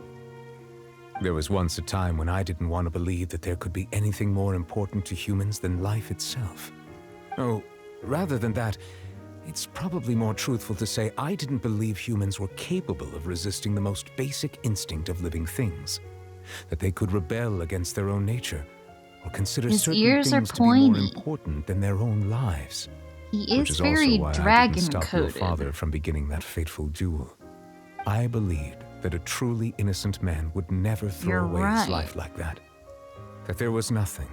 There was once a time when I didn't want to believe that there could be anything more important to humans than life itself. Oh, rather than that, it's probably more truthful to say I didn't believe humans were capable of resisting the most basic instinct of living things. That they could rebel against their own nature, or consider His certain ears are things to be more pointy. important than their own lives. He Which is is very also why I dragon didn't stop your coded. father from beginning that fateful duel. I believed that a truly innocent man would never throw You're away right. his life like that. That there was nothing,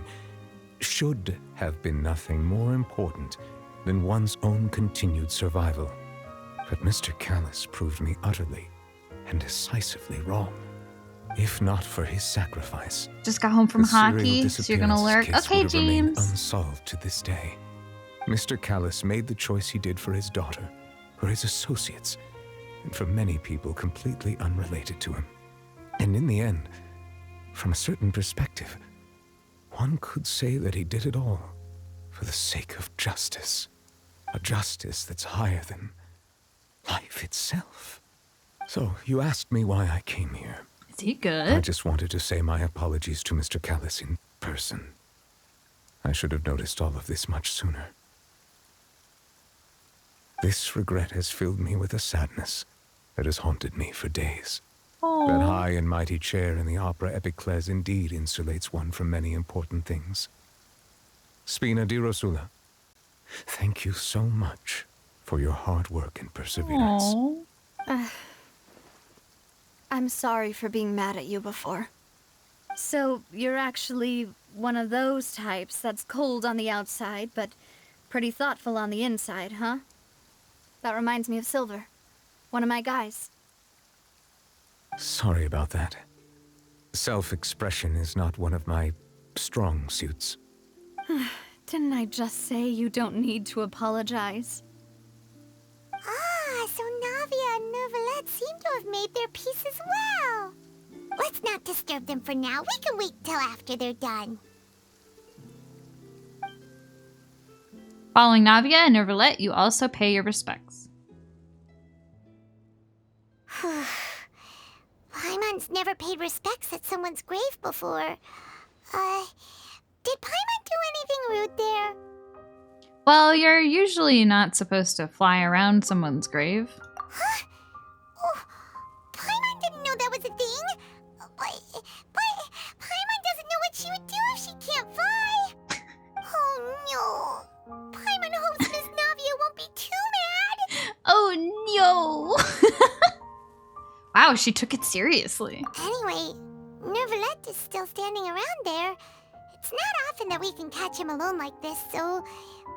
should have been nothing more important than one's own continued survival. But Mr. Callus proved me utterly and decisively wrong. If not for his sacrifice, Just got home from the serial hockey, so you're gonna disappearances lurk. case Okay, would have remained James. unsolved to this day. Mr. Callus made the choice he did for his daughter, for his associates, and for many people completely unrelated to him. And in the end, from a certain perspective, one could say that he did it all for the sake of justice. A justice that's higher than life itself. So, you asked me why I came here. Is he good? I just wanted to say my apologies to Mr. Callus in person. I should have noticed all of this much sooner. This regret has filled me with a sadness that has haunted me for days. Aww. That high and mighty chair in the opera Epiclese indeed insulates one from many important things. Spina di Rosula, thank you so much for your hard work and perseverance. I'm sorry for being mad at you before. So, you're actually one of those types that's cold on the outside, but pretty thoughtful on the inside, huh? That reminds me of Silver, one of my guys. Sorry about that. Self-expression is not one of my strong suits. Didn't I just say you don't need to apologize? Ah, so Navia and Neuvillette seem to have made their peace as well. Let's not disturb them for now. We can wait till after they're done. Following Navia and Neuvillette, you also pay your respects. Paimon's never paid respects at someone's grave before. Did Paimon do anything rude there? Well, you're usually not supposed to fly around someone's grave. Huh? Oh, Paimon didn't know that was a thing. But Paimon doesn't know what she would do if she can't fly. Oh no. Paimon hopes Miss Navia won't be too mad. Oh no. Wow, she took it seriously. Anyway, Neuvillette is still standing around there. It's not often that we can catch him alone like this, so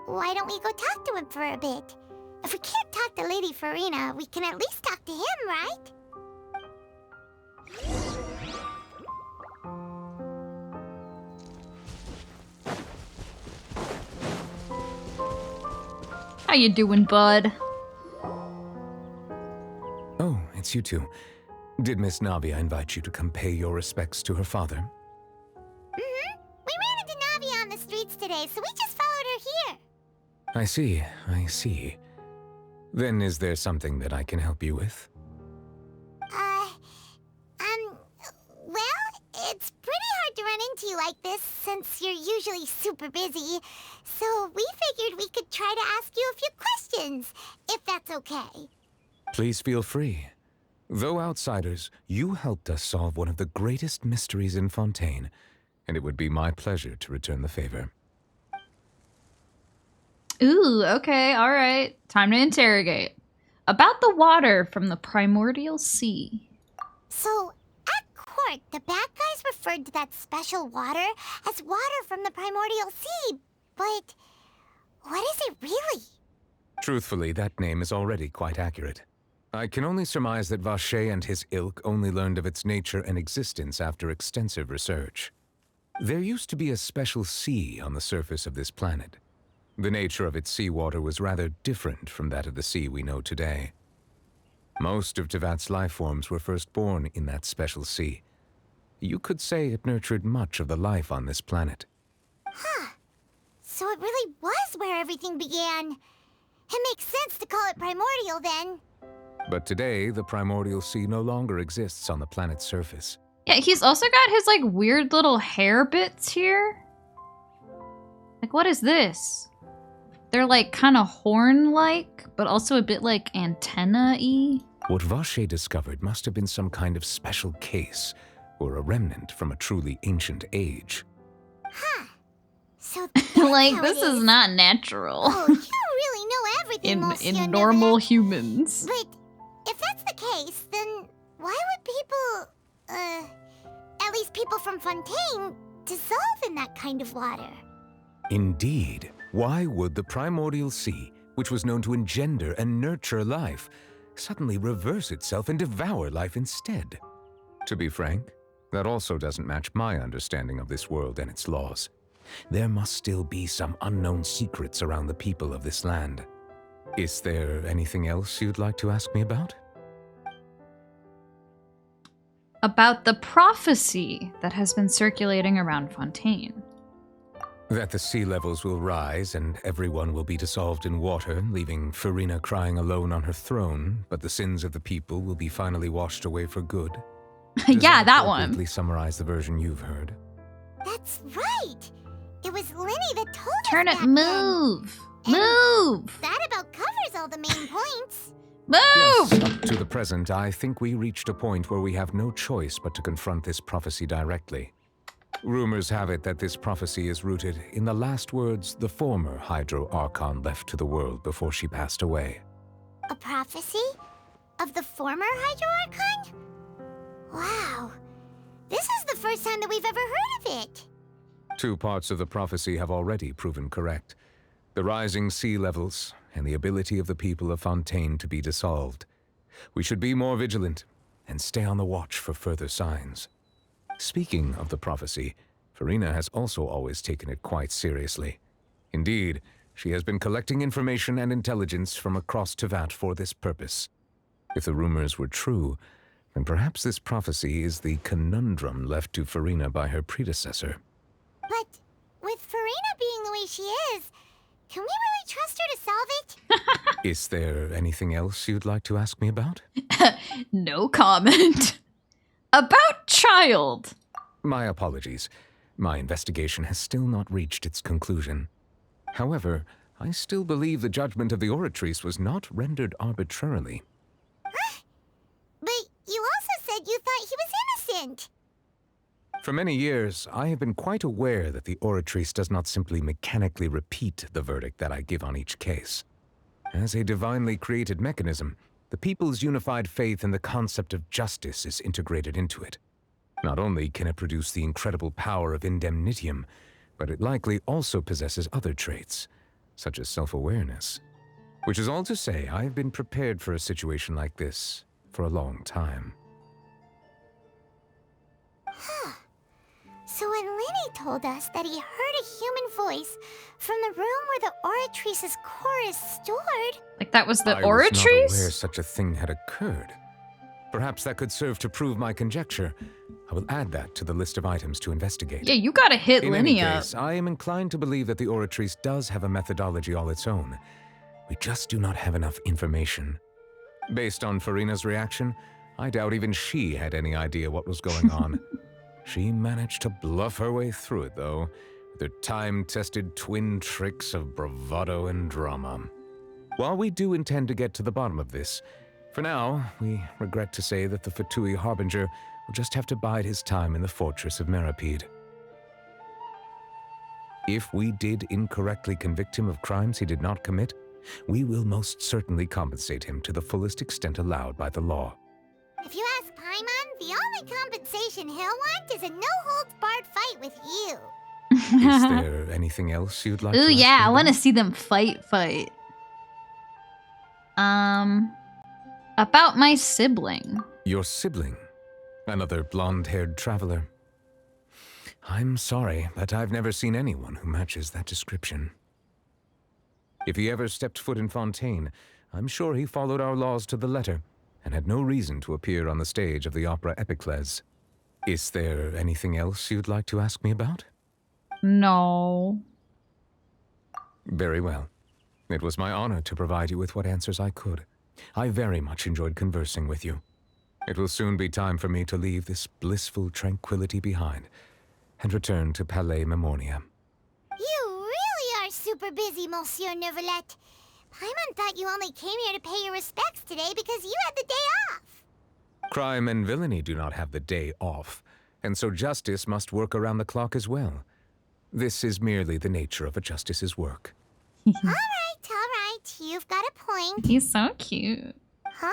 why don't we go talk to him for a bit? If we can't talk to Lady Farina, we can at least talk to him, right? How you doing, bud? Oh, it's you two. Did Miss Navia invite you to come pay your respects to her father? Mm-hmm. We ran into Navia on the streets today, so we just followed her here. I see, I see. Then is there something that I can help you with? Well, it's pretty hard to run into you like this since you're usually super busy. So we figured we could try to ask you a few questions, if that's okay. Please feel free. Though outsiders, you helped us solve one of the greatest mysteries in Fontaine, and it would be my pleasure to return the favor. Ooh, okay, alright. Time to interrogate. About the water from the primordial sea. So, at court, the bad guys referred to that special water as water from the primordial sea, but what is it really? Truthfully, that name is already quite accurate. I can only surmise that Vacher and his ilk only learned of its nature and existence after extensive research. There used to be a special sea on the surface of this planet. The nature of its seawater was rather different from that of the sea we know today. Most of Tevat's life forms were first born in that special sea. You could say it nurtured much of the life on this planet. Huh. So it really was where everything began. It makes sense to call it primordial then. But today, the primordial sea no longer exists on the planet's surface. Yeah, he's also got his, like, weird little hair bits here. Like, what is this? They're, like, kind of horn-like, but also a bit, like, antenna-y. What Vacher discovered must have been some kind of special case, or a remnant from a truly ancient age. Huh. So like, this is not natural. Oh, you really know everything, in normal humans. But if that's the case, then why would people, at least people from Fontaine, dissolve in that kind of water? Indeed. Why would the primordial sea, which was known to engender and nurture life, suddenly reverse itself and devour life instead? To be frank, that also doesn't match my understanding of this world and its laws. There must still be some unknown secrets around the people of this land. Is there anything else you'd like to ask me about? About the prophecy that has been circulating around Fontaine. That the sea levels will rise and everyone will be dissolved in water, leaving Farina crying alone on her throne, but the sins of the people will be finally washed away for good. Yeah, that one. Appropriately summarize the version you've heard. That's right. It was Linny that told Turn us it, back move! then. Move! That about covers all the main points. Move! Yes, up to the present, I think we reached a point where we have no choice but to confront this prophecy directly. Rumors have it that this prophecy is rooted in the last words the former Hydro Archon left to the world before she passed away. A prophecy? Of the former Hydro Archon? Wow. This is the first time that we've ever heard of it. 2 parts of the prophecy have already proven correct. The rising sea levels and the ability of the people of Fontaine to be dissolved. We should be more vigilant and stay on the watch for further signs. Speaking of the prophecy, Farina has also always taken it quite seriously. Indeed, she has been collecting information and intelligence from across Tevat for this purpose. If the rumors were true, then perhaps this prophecy is the conundrum left to Farina by her predecessor. But with Farina being the way she is, can we really trust her to solve it? Is there anything else you'd like to ask me about? No comment. About child. My apologies. My investigation has still not reached its conclusion. However, I still believe the judgment of the Oratrice was not rendered arbitrarily. But you also said you thought he was innocent. For many years, I have been quite aware that the Oratrice does not simply mechanically repeat the verdict that I give on each case. As a divinely created mechanism, the people's unified faith in the concept of justice is integrated into it. Not only can it produce the incredible power of indemnitium, but it likely also possesses other traits, such as self-awareness. Which is all to say, I have been prepared for a situation like this for a long time. So when Linny told us that he heard a human voice from the room where the Oratrice's core is stored... Like that was the I was not Oratrice? aware such a thing had occurred. Perhaps that could serve to prove my conjecture. I will add that to the list of items to investigate. Yeah, you gotta hit In Linny any up. case, I am inclined to believe that the Oratrice does have a methodology all its own. We just do not have enough information. Based on Farina's reaction, I doubt even she had any idea what was going on. She managed to bluff her way through it, though, with her time-tested twin tricks of bravado and drama. While we do intend to get to the bottom of this, for now, we regret to say that the Fatui Harbinger will just have to bide his time in the fortress of Meripede. If we did incorrectly convict him of crimes he did not commit, we will most certainly compensate him to the fullest extent allowed by the law. If you ask Paimon, the only compensation he'll want is a no-holds-barred fight with you. Is there anything else you'd like to Ooh, ask yeah, me I want to about? see them fight. About my sibling. Your sibling? Another blonde-haired traveler? I'm sorry, but I've never seen anyone who matches that description. If he ever stepped foot in Fontaine, I'm sure he followed our laws to the letter and had no reason to appear on the stage of the opera Epicles. Is there anything else you'd like to ask me about? No. Very well. It was my honor to provide you with what answers I could. I very much enjoyed conversing with you. It will soon be time for me to leave this blissful tranquility behind and return to Palais Memoria. You really are super busy, Monsieur Neuvillette. Paimon thought you only came here to pay your respects today because you had the day off. Crime and villainy do not have the day off, and so justice must work around the clock as well. This is merely the nature of a justice's work. All right. You've got a point. He's so cute. Huh?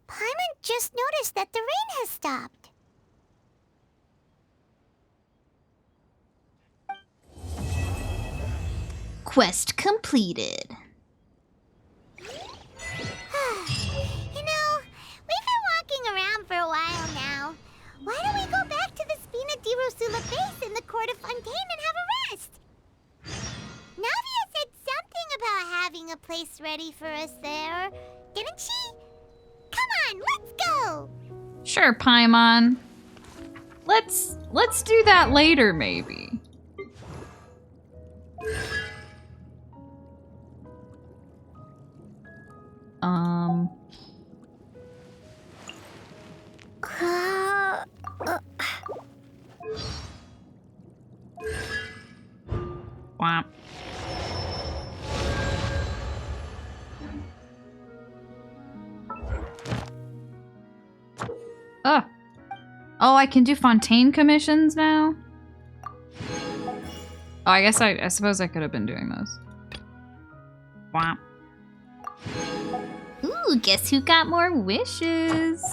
Paimon just noticed that the rain has stopped. Quest completed. You know, we've been walking around for a while now. Why don't we go back to the Spina di Rosula base in the court of Fontaine and have a ready for us there, didn't she? Come on, let's go! Sure, Paimon. Let's do that later, maybe. Wow. Oh. Oh, I can do Fontaine commissions now? Oh, I suppose I could have been doing those. Wow. Ooh, guess who got more wishes?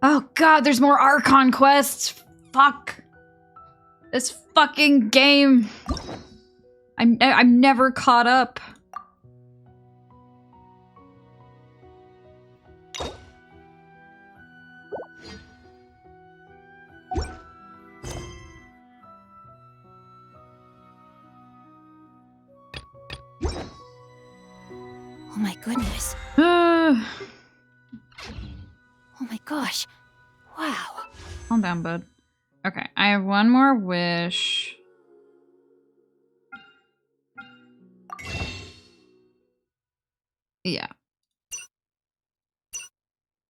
Oh god, there's more Archon quests! Fuck! This fucking game! I'm never caught up. Oh my goodness. Oh my gosh. Wow. Calm down, bud. Okay, I have one more wish. Yeah.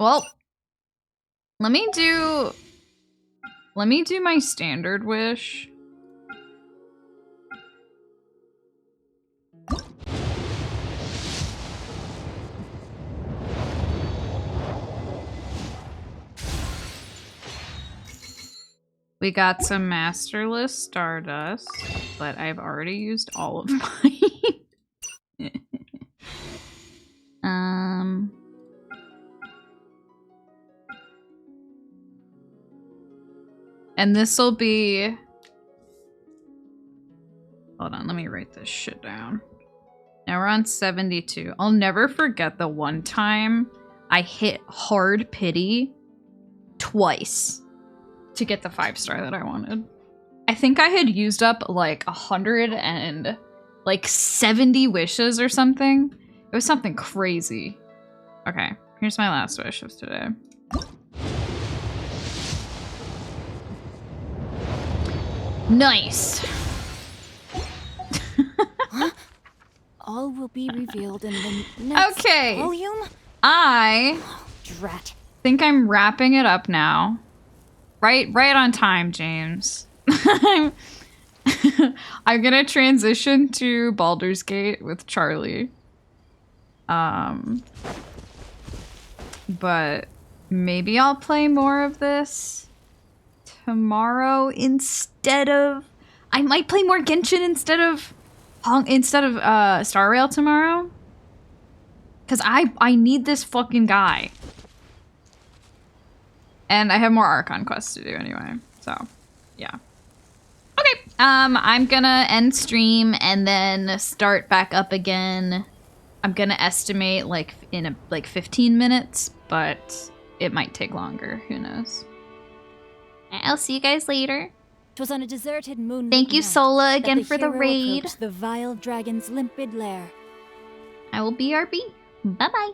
Well, let me do my standard wish. We got some Masterless Stardust, but I've already used all of mine. And this'll be... Hold on, let me write this shit down. Now we're on 72. I'll never forget the one time I hit hard pity twice to get the 5-star that I wanted. I think I had used up like 170 wishes or something. It was something crazy. Okay, here's my last wish of today. Nice. Huh? All will be revealed in the next volume? I Drat. think I'm wrapping it up now. Right on time, James. I'm gonna transition to Baldur's Gate with Charlie. But maybe I'll play more of this tomorrow instead of... I might play more Genshin instead of Star Rail tomorrow. Cause I need this fucking guy. And I have more Archon quests to do anyway. So, yeah. Okay, I'm gonna end stream and then start back up again. I'm gonna estimate like in 15 minutes, but it might take longer. Who knows? I'll see you guys later. It was on a deserted moonlit Thank you, night Sola, again that for the hero raid. approached the vile dragon's limpid lair. I will BRB. Bye-bye.